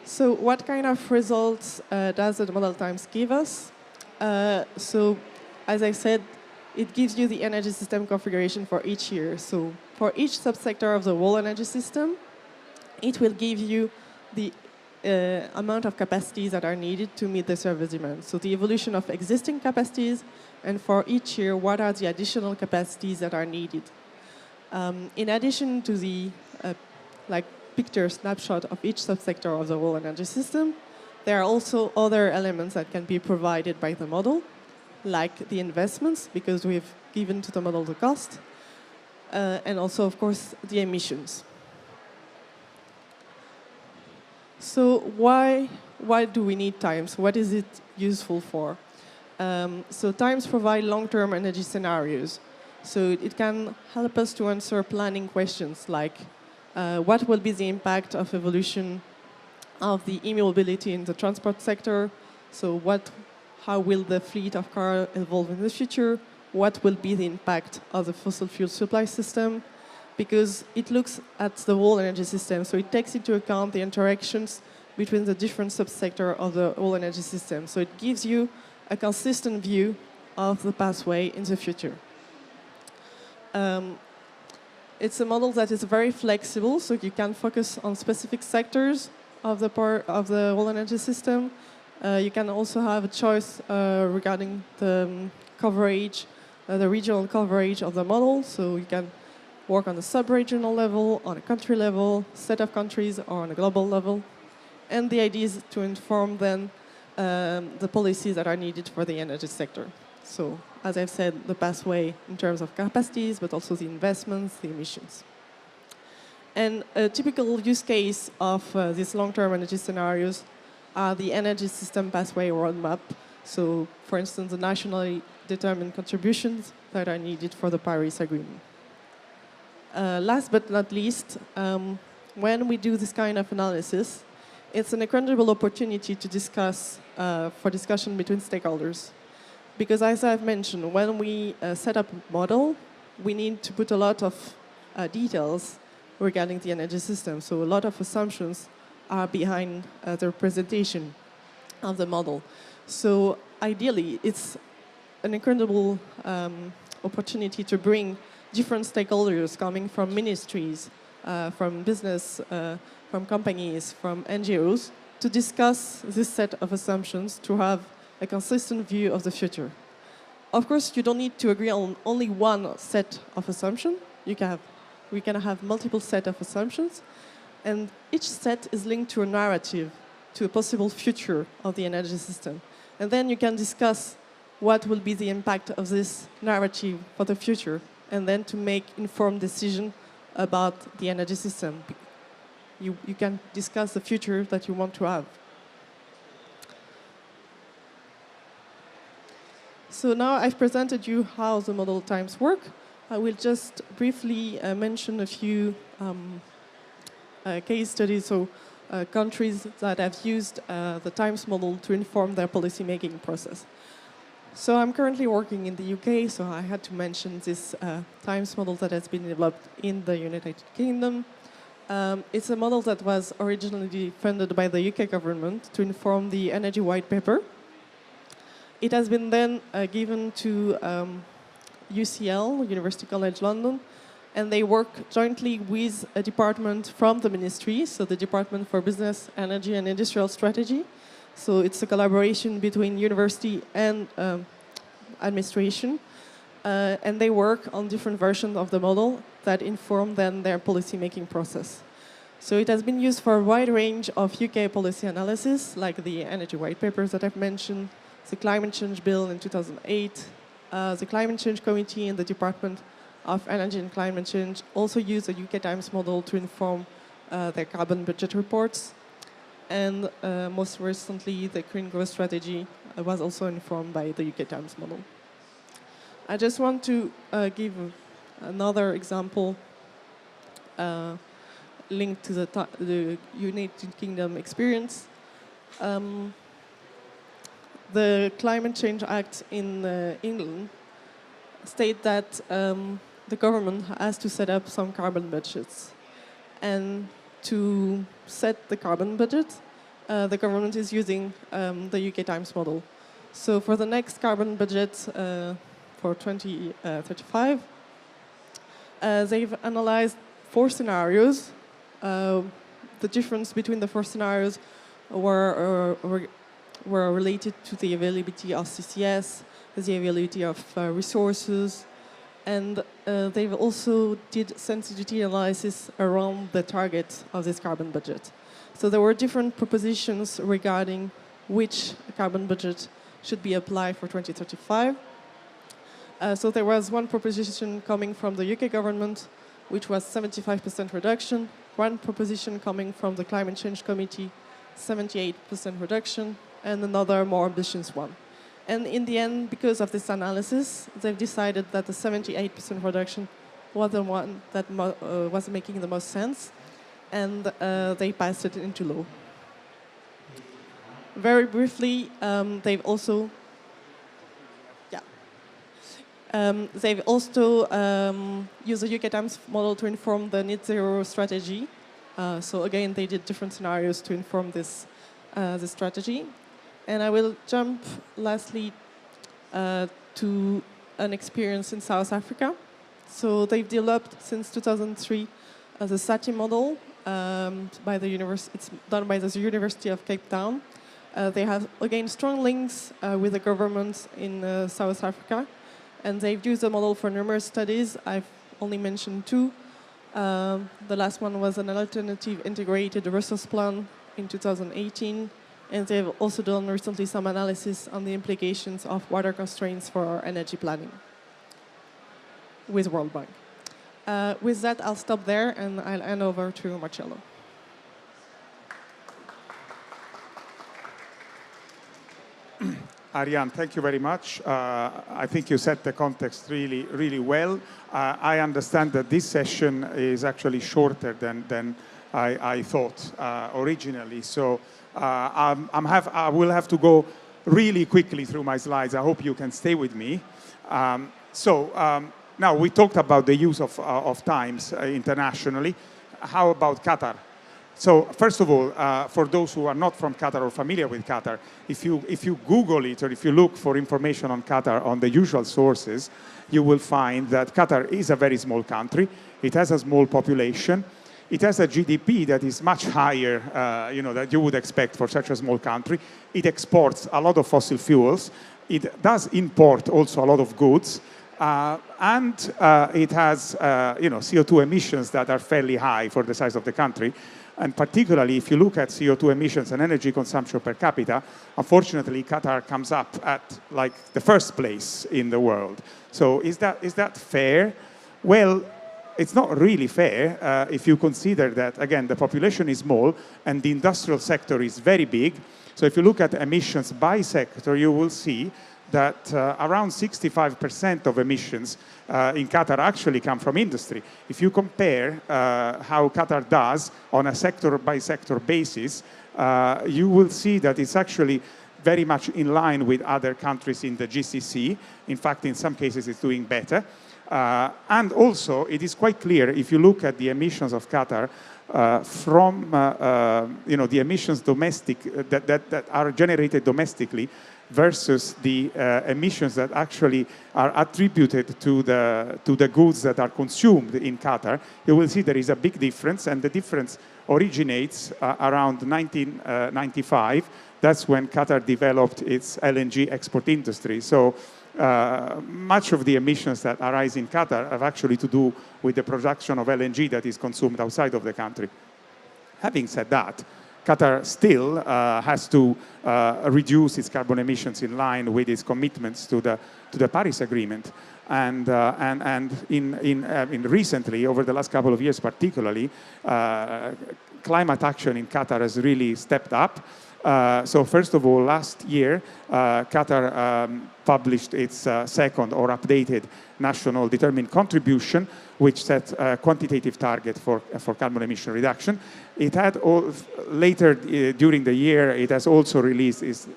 So what kind of results does the model times give us? So as I said, it gives you the energy system configuration for each year. So for each subsector of the whole energy system, it will give you the amount of capacities that are needed to meet the service demand. So the evolution of existing capacities, and for each year, what are the additional capacities that are needed. In addition to the picture snapshot of each subsector of the whole energy system, there are also other elements that can be provided by the model, like the investments, because we've given to the model the cost, and also, of course, the emissions. So why do we need times? What is it useful for? So times provide long-term energy scenarios. So it can help us to answer planning questions like, what will be the impact of evolution of the e-mobility in the transport sector? So how will the fleet of cars evolve in the future? What will be the impact of the fossil fuel supply system? Because it looks at the whole energy system, so it takes into account the interactions between the different subsectors of the whole energy system. So it gives you a consistent view of the pathway in the future. It's a model that is very flexible, so you can focus on specific sectors of the whole energy system. You can also have a choice regarding the coverage, the regional coverage of the model. So you can work on a sub-regional level, on a country level, set of countries, or on a global level. And the idea is to inform then the policies that are needed for the energy sector. So, as I've said, the pathway in terms of capacities, but also the investments, the emissions. And a typical use case of these long-term energy scenarios are the energy system pathway roadmap. So, for instance, the nationally determined contributions that are needed for the Paris Agreement. Last but not least, when we do this kind of analysis, it's an incredible opportunity to discuss, for discussion between stakeholders. Because as I've mentioned, when we set up a model, we need to put a lot of details regarding the energy system. So a lot of assumptions are behind the representation of the model. So ideally, it's an incredible opportunity to bring different stakeholders coming from ministries, from business, from companies, from NGOs, to discuss this set of assumptions to have a consistent view of the future. Of course, you don't need to agree on only one set of assumptions. We can have multiple sets of assumptions, and each set is linked to a narrative, to a possible future of the energy system. And then you can discuss what will be the impact of this narrative for the future, and then to make informed decisions about the energy system. You can discuss the future that you want to have. So now I've presented you how the model times work. I will just briefly mention a few case studies, so countries that have used the times model to inform their policy-making process. So I'm currently working in the UK, so I had to mention this times model that has been developed in the United Kingdom. It's a model that was originally funded by the UK government to inform the Energy White Paper. It has been then given to UCL, University College London, and they work jointly with a department from the ministry, so the Department for Business, Energy and Industrial Strategy. So it's a collaboration between university and administration, and they work on different versions of the model that inform then their policy-making process. So it has been used for a wide range of UK policy analysis, like the energy white papers that I've mentioned, the climate change bill in 2008, the climate change committee in the Department of Energy and Climate Change also use the UK Times model to inform their carbon budget reports. And most recently, the Green Growth Strategy was also informed by the UK Times model. I just want to give another example linked to the United Kingdom experience. The Climate Change Act in England state that the government has to set up some carbon budgets. And to set the carbon budget, the government is using the UK Times model. So for the next carbon budget for 2035, they've analyzed 4 scenarios. The difference between the 4 scenarios were related to the availability of CCS, the availability of resources, and they've also did sensitivity analysis around the target of this carbon budget. So there were different propositions regarding which carbon budget should be applied for 2035. So there was one proposition coming from the UK government, which was 75% reduction, one proposition coming from the Climate Change Committee, 78% reduction, and another more ambitious one. And in the end, because of this analysis, they've decided that the 78% reduction was the one that was making the most sense, and they passed it into law. Very briefly, they've also used the UK Times model to inform the net zero strategy. So again, they did different scenarios to inform this strategy. And I will jump lastly to an experience in South Africa. So they've developed since 2003 the SATI model by the it's done by the University of Cape Town. They have again strong links with the government in South Africa, and they've used the model for numerous studies. I've only mentioned 2. The last one was an alternative integrated resource plan in 2018. And they've also done recently some analysis on the implications of water constraints for our energy planning with World Bank. With that, I'll stop there and I'll hand over to Marcello. Ariane, thank you very much. I think you set the context really, really well. I understand that this session is actually shorter than I thought originally. So I will have to go really quickly through my slides. I hope you can stay with me. Now we talked about the use of times internationally. How about Qatar? So first of all, for those who are not from Qatar or familiar with Qatar, if you Google it or if you look for information on Qatar on the usual sources, you will find that Qatar is a very small country. It has a small population. It has a GDP that is much higher, that you would expect for such a small country. It exports a lot of fossil fuels. It does import also a lot of goods. And it has, CO2 emissions that are fairly high for the size of the country. And particularly, if you look at CO2 emissions and energy consumption per capita, unfortunately, Qatar comes up at like the first place in the world. So is that fair? Well, it's not really fair if you consider that, again, the population is small and the industrial sector is very big. So if you look at emissions by sector, you will see that around 65% of emissions in Qatar actually come from industry. If you compare how Qatar does on a sector-by-sector basis, you will see that it's actually very much in line with other countries in the GCC. In fact, in some cases, it's doing better. And also, it is quite clear, if you look at the emissions of Qatar, from the emissions that are generated domestically, versus the emissions that actually are attributed to the goods that are consumed in Qatar, you will see there is a big difference, and the difference originates around 1995. That's when Qatar developed its LNG export industry. So much of the emissions that arise in Qatar have actually to do with the production of LNG that is consumed outside of the country. Having said that, Qatar still has to reduce its carbon emissions in line with its commitments to the Paris Agreement. And in recently, over the last couple of years particularly, climate action in Qatar has really stepped up. So first of all, last year, Qatar published its second or updated national determined contribution, which set a quantitative target for carbon emission reduction. It had later during the year, it has also released its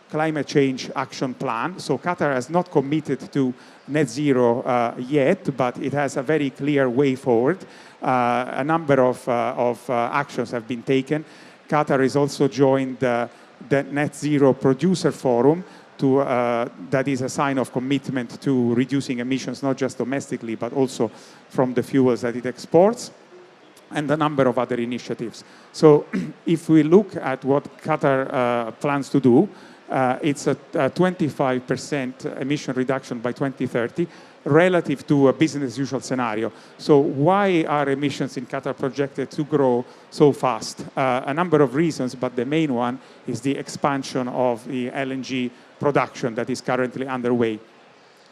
climate change action plan. So Qatar has not committed to net zero yet, but it has a very clear way forward. A number of actions have been taken. Qatar has also joined the Net Zero Producer Forum, that is a sign of commitment to reducing emissions, not just domestically, but also from the fuels that it exports, and a number of other initiatives. So if we look at what Qatar plans to do, it's a 25% emission reduction by 2030 relative to a business as usual scenario. So why are emissions in Qatar projected to grow so fast? A number of reasons, but the main one is the expansion of the LNG production that is currently underway.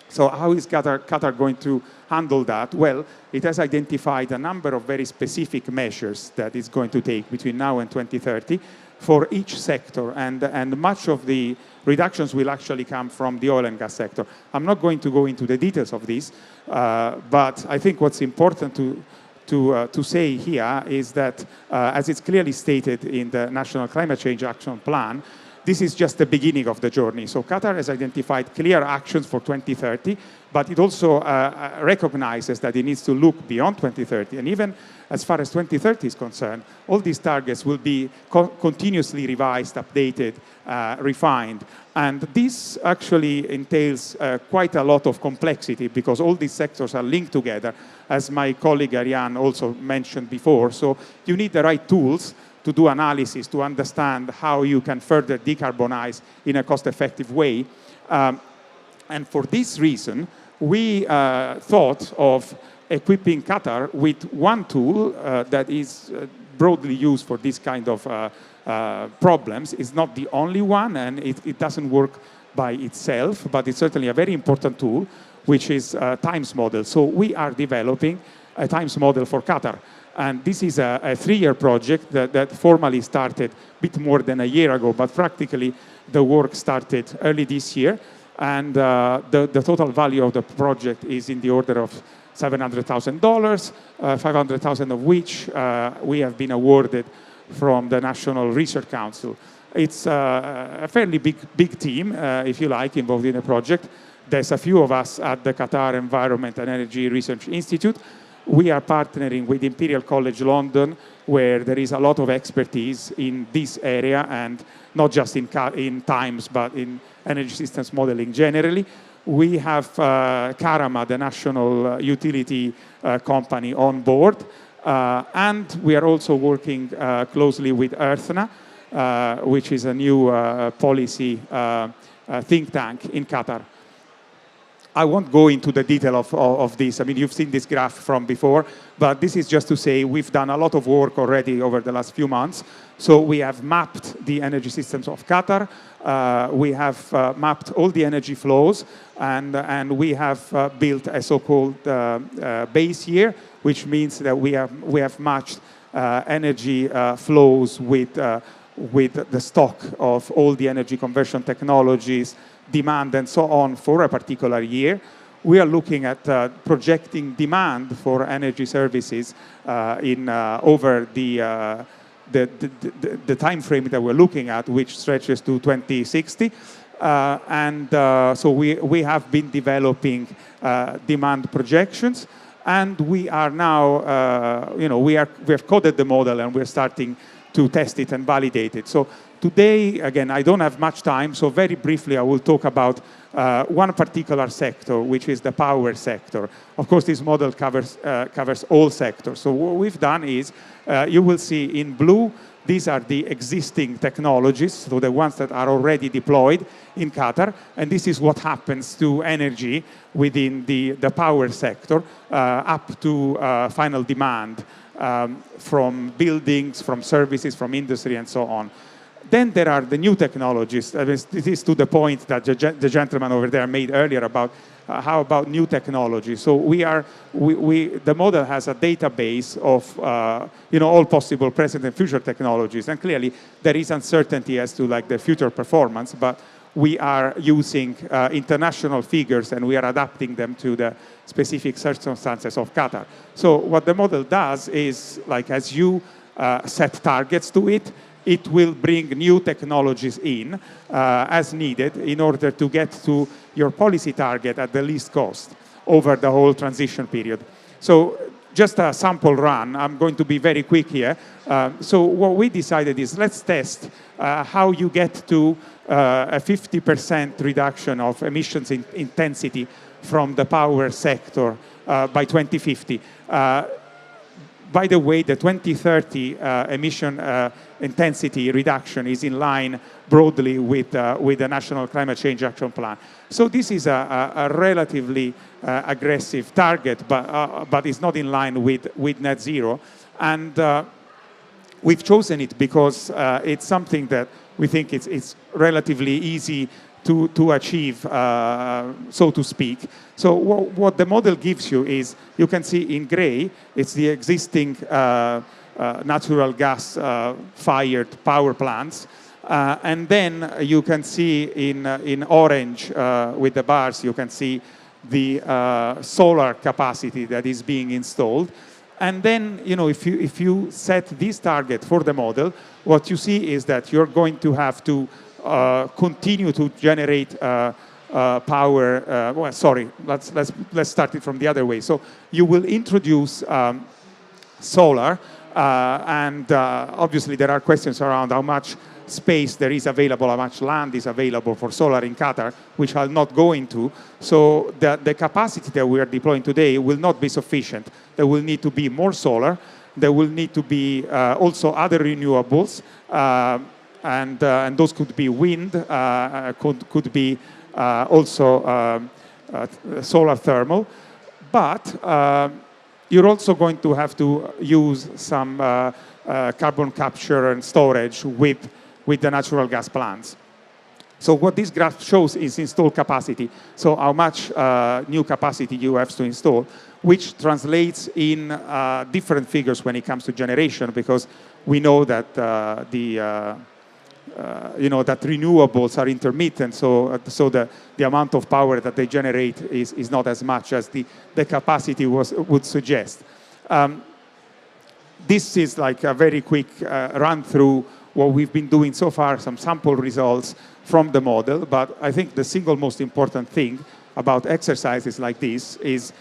So how is Qatar going to handle that? Well, it has identified a number of very specific measures that it's going to take between now and 2030 for each sector, and much of the reductions will actually come from the oil and gas sector. I'm not going to go into the details of this, but I think what's important to say here is that, as it's clearly stated in the National Climate Change Action Plan, this is just the beginning of the journey. So Qatar has identified clear actions for 2030, but it also recognizes that it needs to look beyond 2030. And even as far as 2030 is concerned, all these targets will be continuously revised, updated, refined. And this actually entails quite a lot of complexity because all these sectors are linked together, as my colleague Ariane also mentioned before. So you need the right tools to do analysis, to understand how you can further decarbonize in a cost-effective way. And for this reason, we thought of equipping Qatar with one tool that is broadly used for this kind of problems. It's not the only one, and it doesn't work by itself, but it's certainly a very important tool, which is a times model. So we are developing a times model for Qatar. And this is a 3-year project that formally started a bit more than a year ago, but practically the work started early this year. And the total value of the project is in the order of $700,000, $500,000 of which we have been awarded from the National Research Council. It's a fairly big team, if you like, involved in the project. There's a few of us at the Qatar Environment and Energy Research Institute. We are partnering with Imperial College London, where there is a lot of expertise in this area, and not just in times, but in energy systems modeling generally. We have Karama, the national utility company, on board. And we are also working closely with Earthna, which is a new policy think tank in Qatar. I won't go into the detail of this. I mean, you've seen this graph from before, but this is just to say we've done a lot of work already over the last few months. So we have mapped the energy systems of Qatar. We have mapped all the energy flows, and we have built a so-called base year, which means that we have matched energy flows with the stock of all the energy conversion technologies, demand, and so on for a particular year. We are looking at projecting demand for energy services in over the time frame that we're looking at, which stretches to 2060. So we have been developing demand projections, and we are now, we have coded the model, and we're starting to test it and validate it. So today, again, I don't have much time, so very briefly I will talk about one particular sector, which is the power sector. Of course, this model covers all sectors. So what we've done is, you will see in blue, these are the existing technologies, so the ones that are already deployed in Qatar, and this is what happens to energy within the power sector up to final demand from buildings, from services, from industry, and so on. Then there are the new technologies. This is to the point that the gentleman over there made earlier about how about new technology. So the model has a database of all possible present and future technologies, and clearly there is uncertainty as to like the future performance, but we are using international figures and we are adapting them to the specific circumstances of Qatar. So what the model does is, like, as you set targets to it, it will bring new technologies in as needed in order to get to your policy target at the least cost over the whole transition period. So just a sample run, I'm going to be very quick here. So what we decided is, let's test how you get to a 50% reduction of emissions intensity from the power sector by 2050. By the way, the 2030 emission intensity reduction is in line broadly with the National Climate Change Action Plan. So this is a relatively aggressive target, but it's not in line with net zero. And we've chosen it because it's something that we think it's relatively easy to achieve, so to speak. So what the model gives you is, you can see in gray, it's the existing natural gas fired power plants. And then you can see in orange with the bars, you can see the solar capacity that is being installed. And then, if you set this target for the model, what you see is that you're going to have to continue to generate power. Well, sorry, let's start it from the other way. So you will introduce solar, and obviously there are questions around how much space there is available, how much land is available for solar in Qatar, which I'll not go into. So the capacity that we are deploying today will not be sufficient. There will need to be more solar. There will need to be also other renewables. And those could be wind, could be also solar thermal. But you're also going to have to use some carbon capture and storage with the natural gas plants. So what this graph shows is installed capacity. So how much new capacity you have to install, which translates in different figures when it comes to generation, because we know that that renewables are intermittent, so the amount of power that they generate is not as much as the capacity would suggest. This is like a very quick run through what we've been doing so far, some sample results from the model, but I think the single most important thing about exercises like this is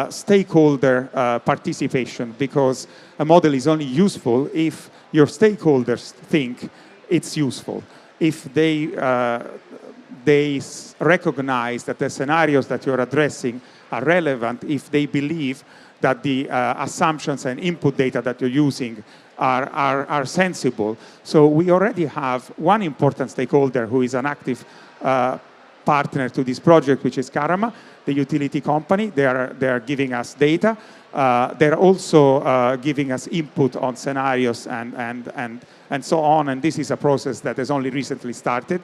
stakeholder participation, because a model is only useful if your stakeholders think it's useful. If they recognize that the scenarios that you're addressing are relevant, if they believe that the assumptions and input data that you're using are sensible. So we already have one important stakeholder who is an active partner to this project, which is Karama, the utility company. They are giving us data. They're also giving us input on scenarios and so on. And this is a process that has only recently started.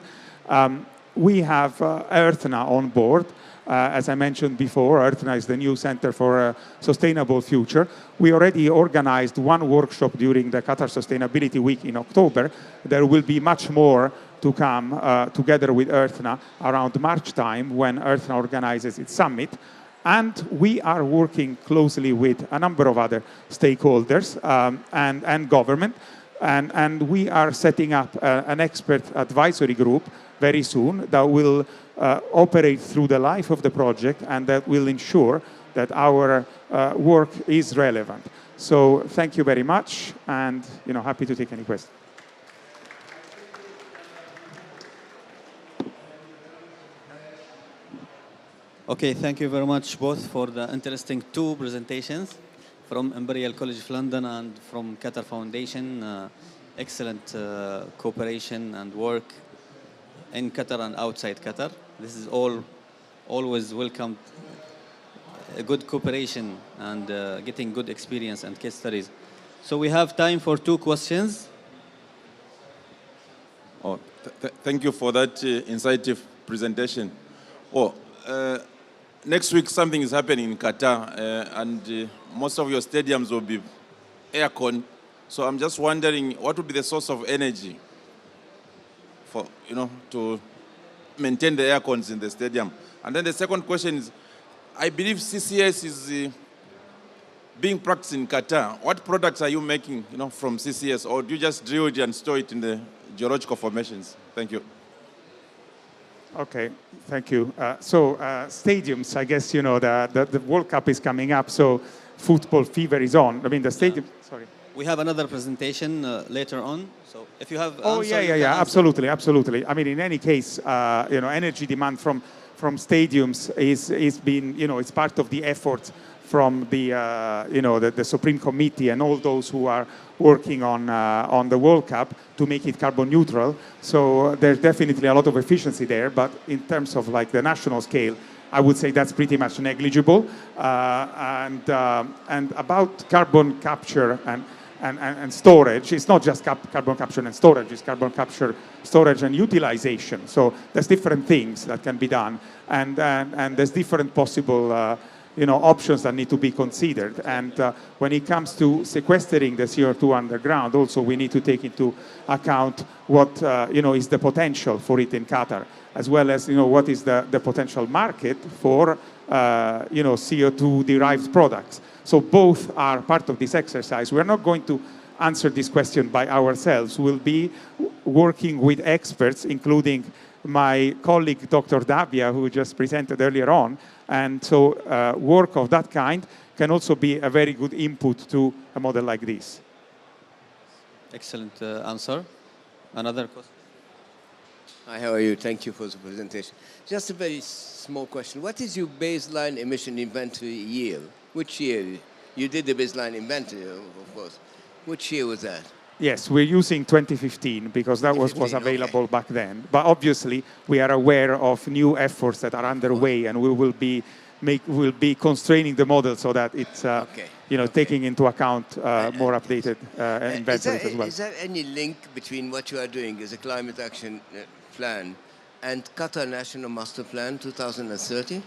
We have EarthNA on board. As I mentioned before, EarthNA is the new Center for a Sustainable Future. We already organized one workshop during the Qatar Sustainability Week in October. There will be much more to come together with EarthNA around March time, when EarthNA organizes its summit. And we are working closely with a number of other stakeholders and government. And we are setting up an expert advisory group very soon that will operate through the life of the project, and that will ensure that our work is relevant. So thank you very much, and happy to take any questions. Okay, thank you very much both for the interesting two presentations from Imperial College of London and from Qatar Foundation. Excellent cooperation and work in Qatar and outside Qatar. This is always welcome. A good cooperation and getting good experience and case studies. So we have time for two questions. Oh, thank you for that insightful presentation. Next week something is happening in Qatar, and most of your stadiums will be aircon. So I'm just wondering, what would be the source of energy for to maintain the aircons in the stadium? And then the second question is, I believe CCS is being practiced in Qatar. What products are you making, from CCS, or do you just drill it and store it in the geological formations? Thank you. Okay, thank you. So stadiums, I guess, the World Cup is coming up, so football fever is on. I mean, the stadium, sorry. We have another presentation later on, so if you have Oh, answer, yeah, absolutely. I mean, in any case, energy demand from stadiums is being, it's part of the effort from the, the Supreme Committee and all those who are working on the World Cup to make it carbon neutral. So there's definitely a lot of efficiency there, but in terms of like the national scale, I would say that's pretty much negligible. And about carbon capture and storage, it's not just carbon capture and storage, it's carbon capture, storage and utilization. So there's different things that can be done, and there's different possible options that need to be considered. And when it comes to sequestering the CO2 underground, also we need to take into account what is the potential for it in Qatar, as well as what is the potential market for CO2 derived products. So both are part of this exercise. We're not going to answer this question by ourselves. We'll be working with experts, including my colleague, Dr. Davia, who just presented earlier on. And so work of that kind can also be a very good input to a model like this. Excellent answer. Another question? Hi, how are you? Thank you for the presentation. Just a very small question. What is your baseline emission inventory yield? Which year? You did the baseline inventory, of course. Which year was that? Yes, we're using 2015 because that was available back then. But obviously, we are aware of new efforts that are underway, and we will be constraining the model so that it's taking into account more updated inventories as well. Is there any link between what you are doing as a climate action plan and Qatar National Master Plan 2030?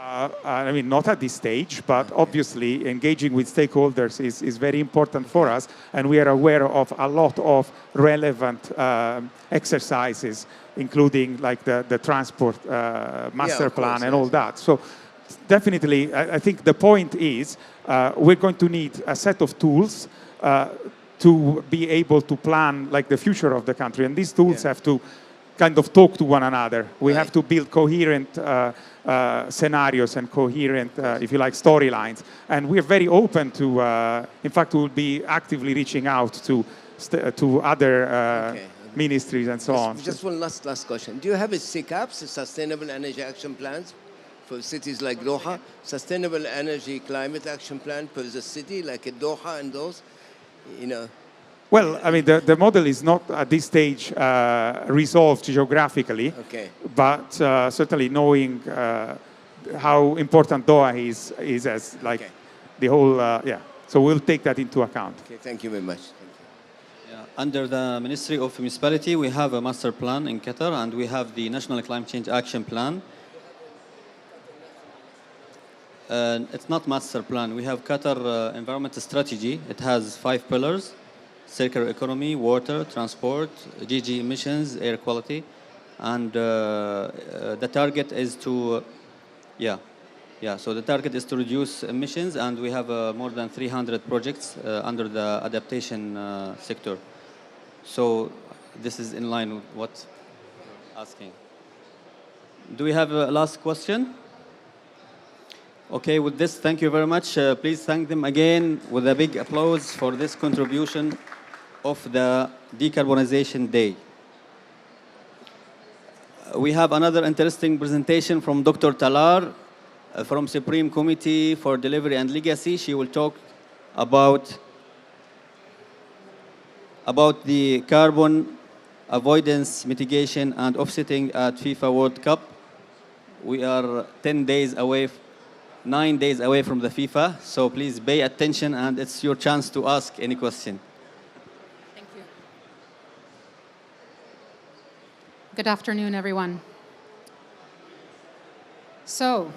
I mean, not at this stage, but obviously engaging with stakeholders is very important for us, and we are aware of a lot of relevant exercises, including like the transport master plan and all that. So definitely, I think the point is we're going to need a set of tools to be able to plan like the future of the country, and these tools have to kind of talk to one another. We have to build coherent scenarios and coherent, if you like, storylines. And we're very open to, in fact, we'll be actively reaching out to other ministries and so on. Just one last question. Do you have a SICAPs, Sustainable Energy Action Plans, for cities like Doha? Sustainable Energy Climate Action Plan for the city, like Doha and those, Well, I mean, the model is not at this stage resolved geographically, but certainly knowing how important Doha is as like the whole, So we'll take that into account. Okay, thank you very much. Under the Ministry of Municipality, we have a master plan in Qatar, and we have the National Climate Change Action Plan. It's not master plan. We have Qatar Environmental Strategy. It has 5 pillars: circular economy, water, transport, GG emissions, air quality, and the target is to, so the target is to reduce emissions, and we have more than 300 projects under the adaptation sector. So this is in line with what asking. Do we have a last question? Okay, with this, thank you very much. Please thank them again with a big applause for this contribution of the Decarbonization Day. We have another interesting presentation from Dr. Talar from Supreme Committee for Delivery and Legacy. She will talk about the carbon avoidance, mitigation, and offsetting at FIFA World Cup. We are 9 days away from the FIFA, so please pay attention, and it's your chance to ask any question. Thank you. Good afternoon, everyone. So,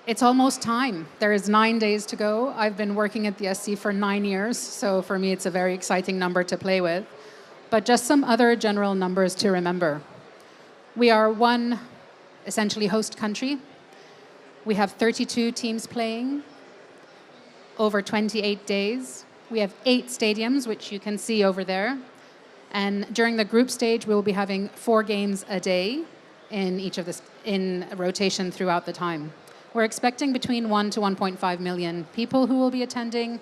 it's almost time. There is 9 days to go. I've been working at the SC for 9 years, so for me it's a very exciting number to play with. But just some other general numbers to remember. We are one, essentially, host country. We have 32 teams playing over 28 days. We have 8 stadiums, which you can see over there. And during the group stage, we will be having 4 games a day in rotation throughout the time. We're expecting between 1 to 1.5 million people who will be attending.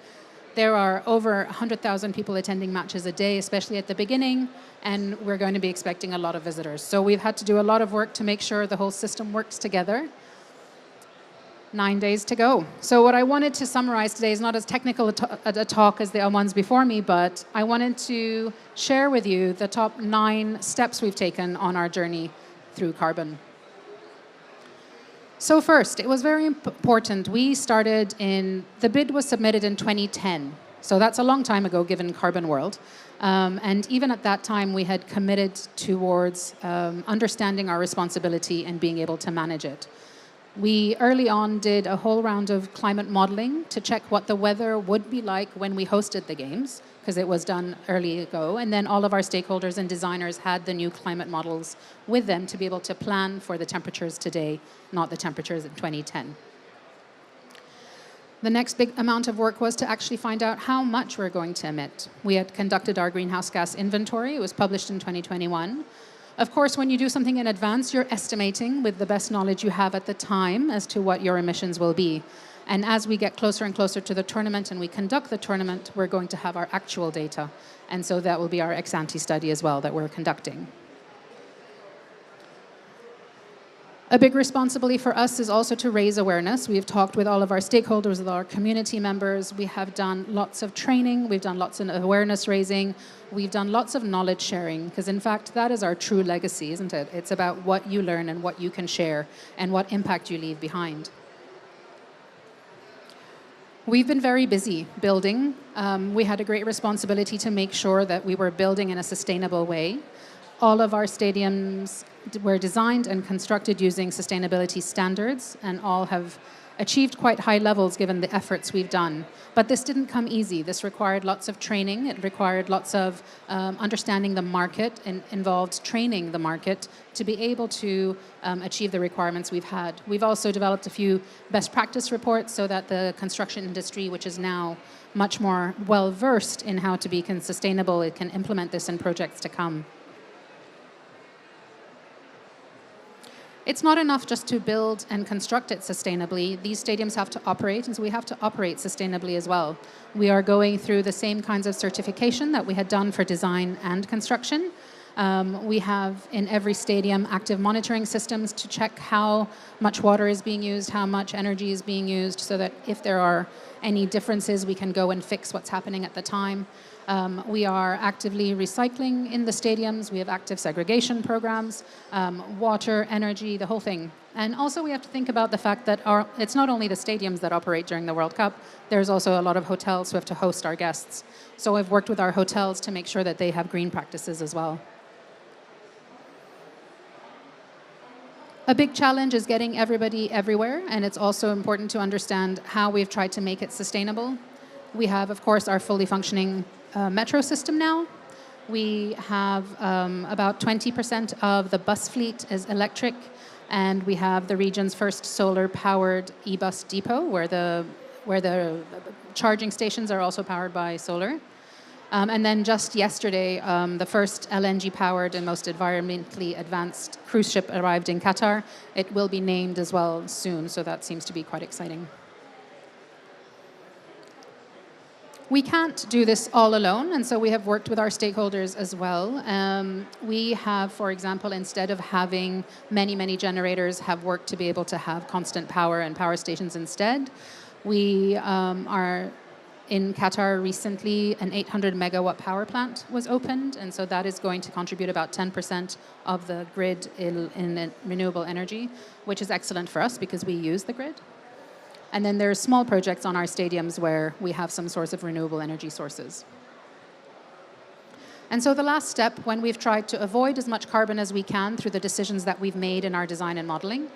There are over 100,000 people attending matches a day, especially at the beginning, and we're going to be expecting a lot of visitors. So we've had to do a lot of work to make sure the whole system works together. 9 days to go. So what I wanted to summarize today is not as technical a talk as the ones before me, but I wanted to share with you the top 9 steps we've taken on our journey through carbon. So first, it was very important. The bid was submitted in 2010. So that's a long time ago, given Carbon World. And even at that time, we had committed towards understanding our responsibility and being able to manage it. We early on did a whole round of climate modeling to check what the weather would be like when we hosted the games, because it was done early ago. And then all of our stakeholders and designers had the new climate models with them to be able to plan for the temperatures today, not the temperatures in 2010. The next big amount of work was to actually find out how much we're going to emit. We had conducted our greenhouse gas inventory. It was published in 2021. Of course, when you do something in advance, you're estimating with the best knowledge you have at the time as to what your emissions will be. And as we get closer and closer to the tournament and we conduct the tournament, we're going to have our actual data. And so that will be our ex-ante study as well that we're conducting. A big responsibility for us is also to raise awareness. We've talked with all of our stakeholders, with our community members. We have done lots of training. We've done lots of awareness raising. We've done lots of knowledge sharing, because in fact, that is our true legacy, isn't it? It's about what you learn and what you can share and what impact you leave behind. We've been very busy building. We had a great responsibility to make sure that we were building in a sustainable way. All of our stadiums were designed and constructed using sustainability standards, and all have achieved quite high levels given the efforts we've done. But this didn't come easy. This required lots of training. It required lots of understanding the market, and involved training the market to be able to achieve the requirements we've had. We've also developed a few best practice reports so that the construction industry, which is now much more well-versed in how to be sustainable, it can implement this in projects to come. It's not enough just to build and construct it sustainably. These stadiums have to operate, and so we have to operate sustainably as well. We are going through the same kinds of certification that we had done for design and construction. We have in every stadium active monitoring systems to check how much water is being used, how much energy is being used, so that if there are any differences, we can go and fix what's happening at the time. We are actively recycling in the stadiums. We have active segregation programs, water, energy, the whole thing. And also we have to think about the fact that it's not only the stadiums that operate during the World Cup, there's also a lot of hotels who have to host our guests. So I've worked with our hotels to make sure that they have green practices as well. A big challenge is getting everybody everywhere, and it's also important to understand how we've tried to make it sustainable. We have, of course, our fully functioning metro system now. We have about 20% of the bus fleet is electric, and we have the region's first solar-powered e-bus depot where the charging stations are also powered by solar. And then just yesterday, the first LNG-powered and most environmentally advanced cruise ship arrived in Qatar. It will be named as well soon, so that seems to be quite exciting. We can't do this all alone, and so we have worked with our stakeholders as well. We have, for example, instead of having many, many generators, have worked to be able to have constant power and power stations instead. We are in Qatar recently, an 800 megawatt power plant was opened, and so that is going to contribute about 10% of the grid in renewable energy, which is excellent for us because we use the grid. And then there are small projects on our stadiums where we have some source of renewable energy sources. And so the last step, when we've tried to avoid as much carbon as we can through the decisions that we've made in our design and modeling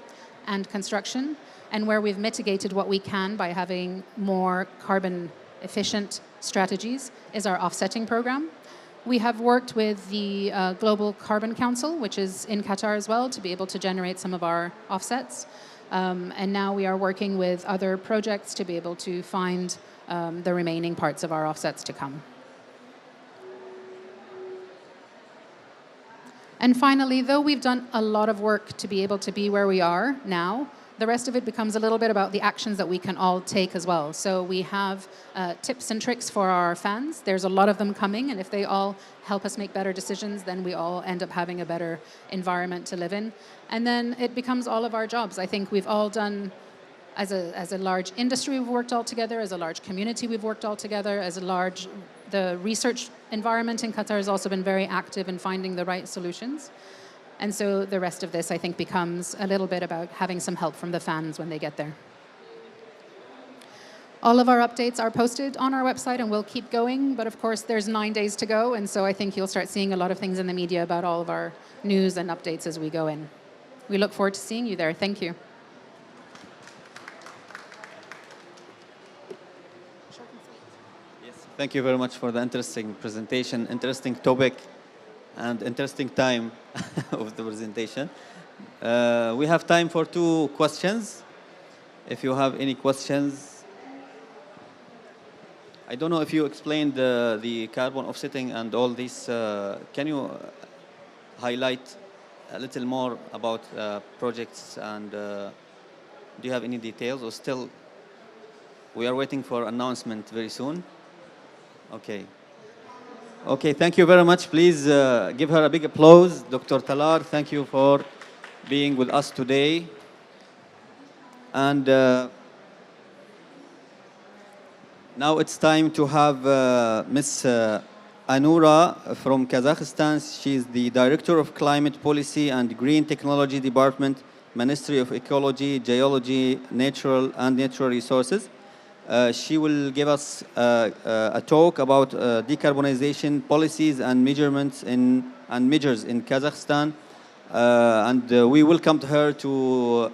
and construction, and where we've mitigated what we can by having more carbon efficient strategies, is our offsetting program. We have worked with the Global Carbon Council, which is in Qatar as well, to be able to generate some of our offsets. And now we are working with other projects to be able to find the remaining parts of our offsets to come. And finally, though we've done a lot of work to be able to be where we are now, the rest of it becomes a little bit about the actions that we can all take as well. So we have tips and tricks for our fans. There's a lot of them coming, and if they all help us make better decisions, then we all end up having a better environment to live in. And then it becomes all of our jobs. I think we've all done, as a large industry, we've worked all together, as a large community, we've worked all together, the research environment in Qatar has also been very active in finding the right solutions. And so the rest of this, I think, becomes a little bit about having some help from the fans when they get there. All of our updates are posted on our website, and we'll keep going. But of course, there's 9 days to go, and so I think you'll start seeing a lot of things in the media about all of our news and updates as we go in. We look forward to seeing you there. Thank you. Yes, thank you very much for the interesting presentation, interesting topic, and interesting time of the presentation. We have time for 2 questions. If you have any questions. I don't know if you explained the carbon offsetting and all this. Can you highlight a little more about projects, and do you have any details, or still we are waiting for announcement very soon? Okay. Okay, thank you very much. Please give her a big applause. Dr. Talar, thank you for being with us today. And now it's time to have Ms. Anura from Kazakhstan. She's the Director of Climate Policy and Green Technology Department, Ministry of Ecology, Geology, Natural Resources. She will give us a talk about decarbonization policies and measurements and measures in Kazakhstan. And we will come to her to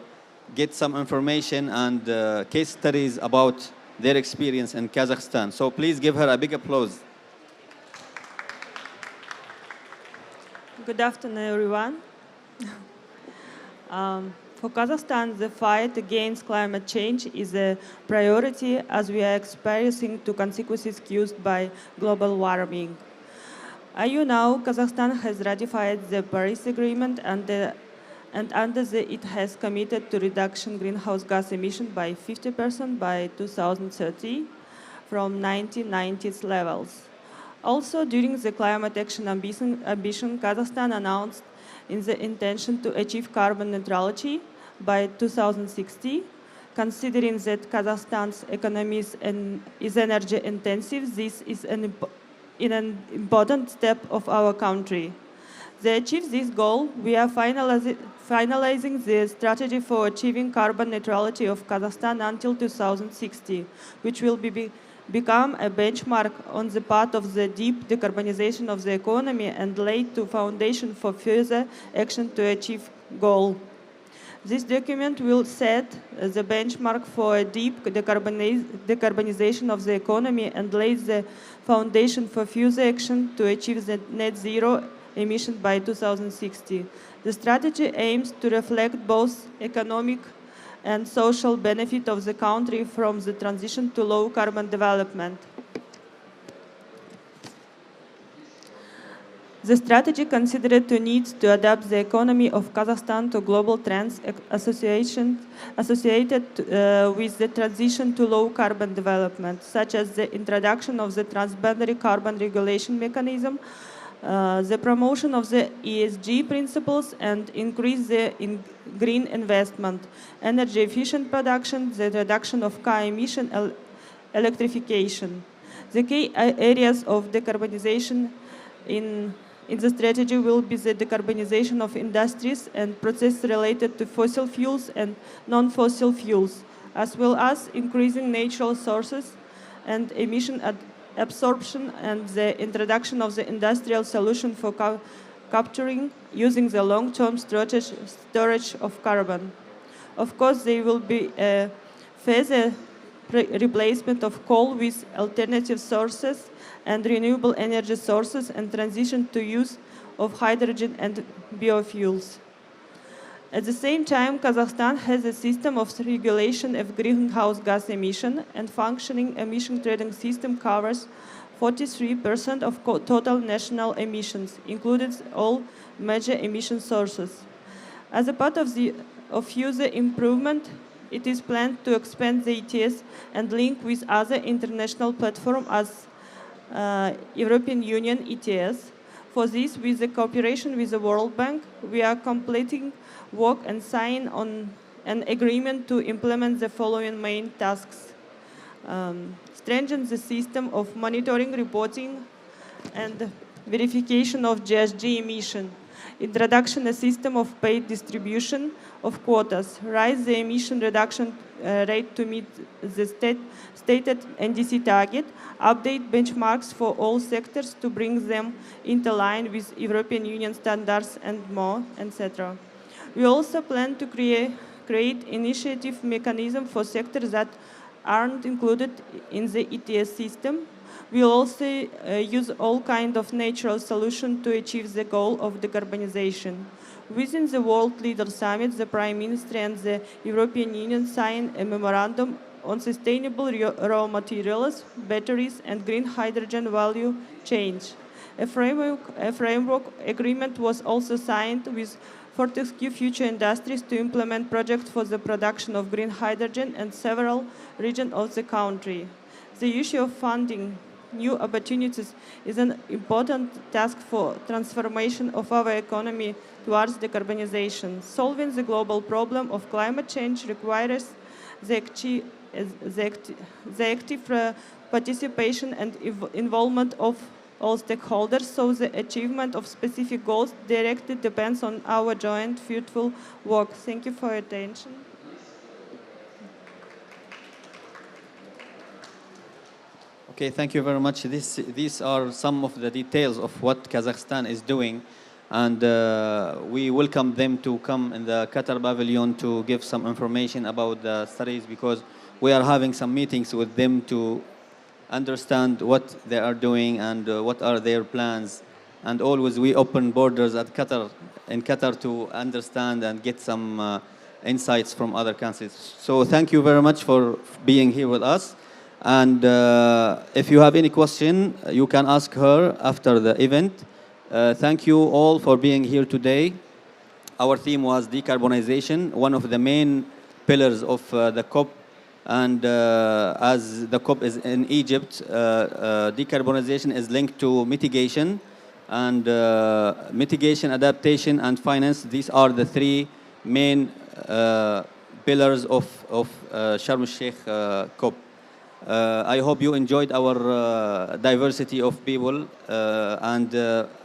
get some information and case studies about their experience in Kazakhstan. So please give her a big applause. Good afternoon, everyone. For Kazakhstan, the fight against climate change is a priority as we are experiencing 2 consequences caused by global warming. As you know, Kazakhstan has ratified the Paris Agreement and under it has committed to reduction greenhouse gas emission by 50% by 2030 from 1990s levels. Also, during the climate action ambition, Kazakhstan announced the intention to achieve carbon neutrality by 2060. Considering that Kazakhstan's economy is energy intensive, this is an important step of our country. To achieve this goal, we are finalizing the strategy for achieving carbon neutrality of Kazakhstan until 2060, which will become a benchmark on the path of the deep decarbonization of the economy and lay the foundation for further action to achieve goal. This document will set the benchmark for a deep decarbonization of the economy and lay the foundation for further action to achieve the net zero emission by 2060. The strategy aims to reflect both economic and social benefit of the country from the transition to low carbon development. The strategy considered the need to adapt the economy of Kazakhstan to global trends associated with the transition to low-carbon development, such as the introduction of the transboundary carbon regulation mechanism, the promotion of the ESG principles, and increase the green investment, energy-efficient production, the reduction of car emission, electrification. The key areas of decarbonization in the strategy will be the decarbonization of industries and processes related to fossil fuels and non-fossil fuels, as well as increasing natural sources and emission absorption and the introduction of the industrial solution for capturing using the long-term storage of carbon. Of course, there will be a further replacement of coal with alternative sources and renewable energy sources and transition to use of hydrogen and biofuels. At the same time, Kazakhstan has a system of regulation of greenhouse gas emission, and functioning emission trading system covers 43% of total national emissions, including all major emission sources. As a part of user improvement, it is planned to expand the ETS and link with other international platforms as European Union ETS. For this, with the cooperation with the World Bank, we are completing work and sign on an agreement to implement the following main tasks. Strengthen the system of monitoring, reporting, and verification of GHG emission. Introduction a system of paid distribution of quotas. Raise the emission reduction rate to meet the stated NDC target. Update benchmarks for all sectors to bring them into line with European Union standards and more, etc. We also plan to create initiative mechanism for sectors that aren't included in the ETS system. We will also use all kinds of natural solutions to achieve the goal of decarbonization. Within the World Leaders Summit, the Prime Minister and the European Union signed a memorandum on sustainable raw materials, batteries, and green hydrogen value chain. A framework agreement was also signed with Fortescue Future Industries to implement projects for the production of green hydrogen in several regions of the country. The issue of funding new opportunities is an important task for transformation of our economy towards decarbonization. Solving the global problem of climate change requires the active participation and involvement of all stakeholders, so the achievement of specific goals directly depends on our joint fruitful work. Thank you for your attention. Okay, thank you very much. These are some of the details of what Kazakhstan is doing, and we welcome them to come in the Qatar pavilion to give some information about the studies, because we are having some meetings with them to understand what they are doing and what are their plans. And always we open borders in Qatar to understand and get some insights from other countries. So thank you very much for being here with us. And if you have any question, you can ask her after the event. Thank you all for being here today. Our theme was decarbonization, one of the main pillars of the COP. And as the COP is in Egypt, decarbonization is linked to mitigation. And mitigation, adaptation, and finance, these are the three main pillars of Sharm el-Sheikh COP. I hope you enjoyed our diversity of people. And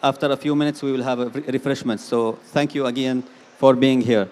after a few minutes, we will have refreshments. So thank you again for being here.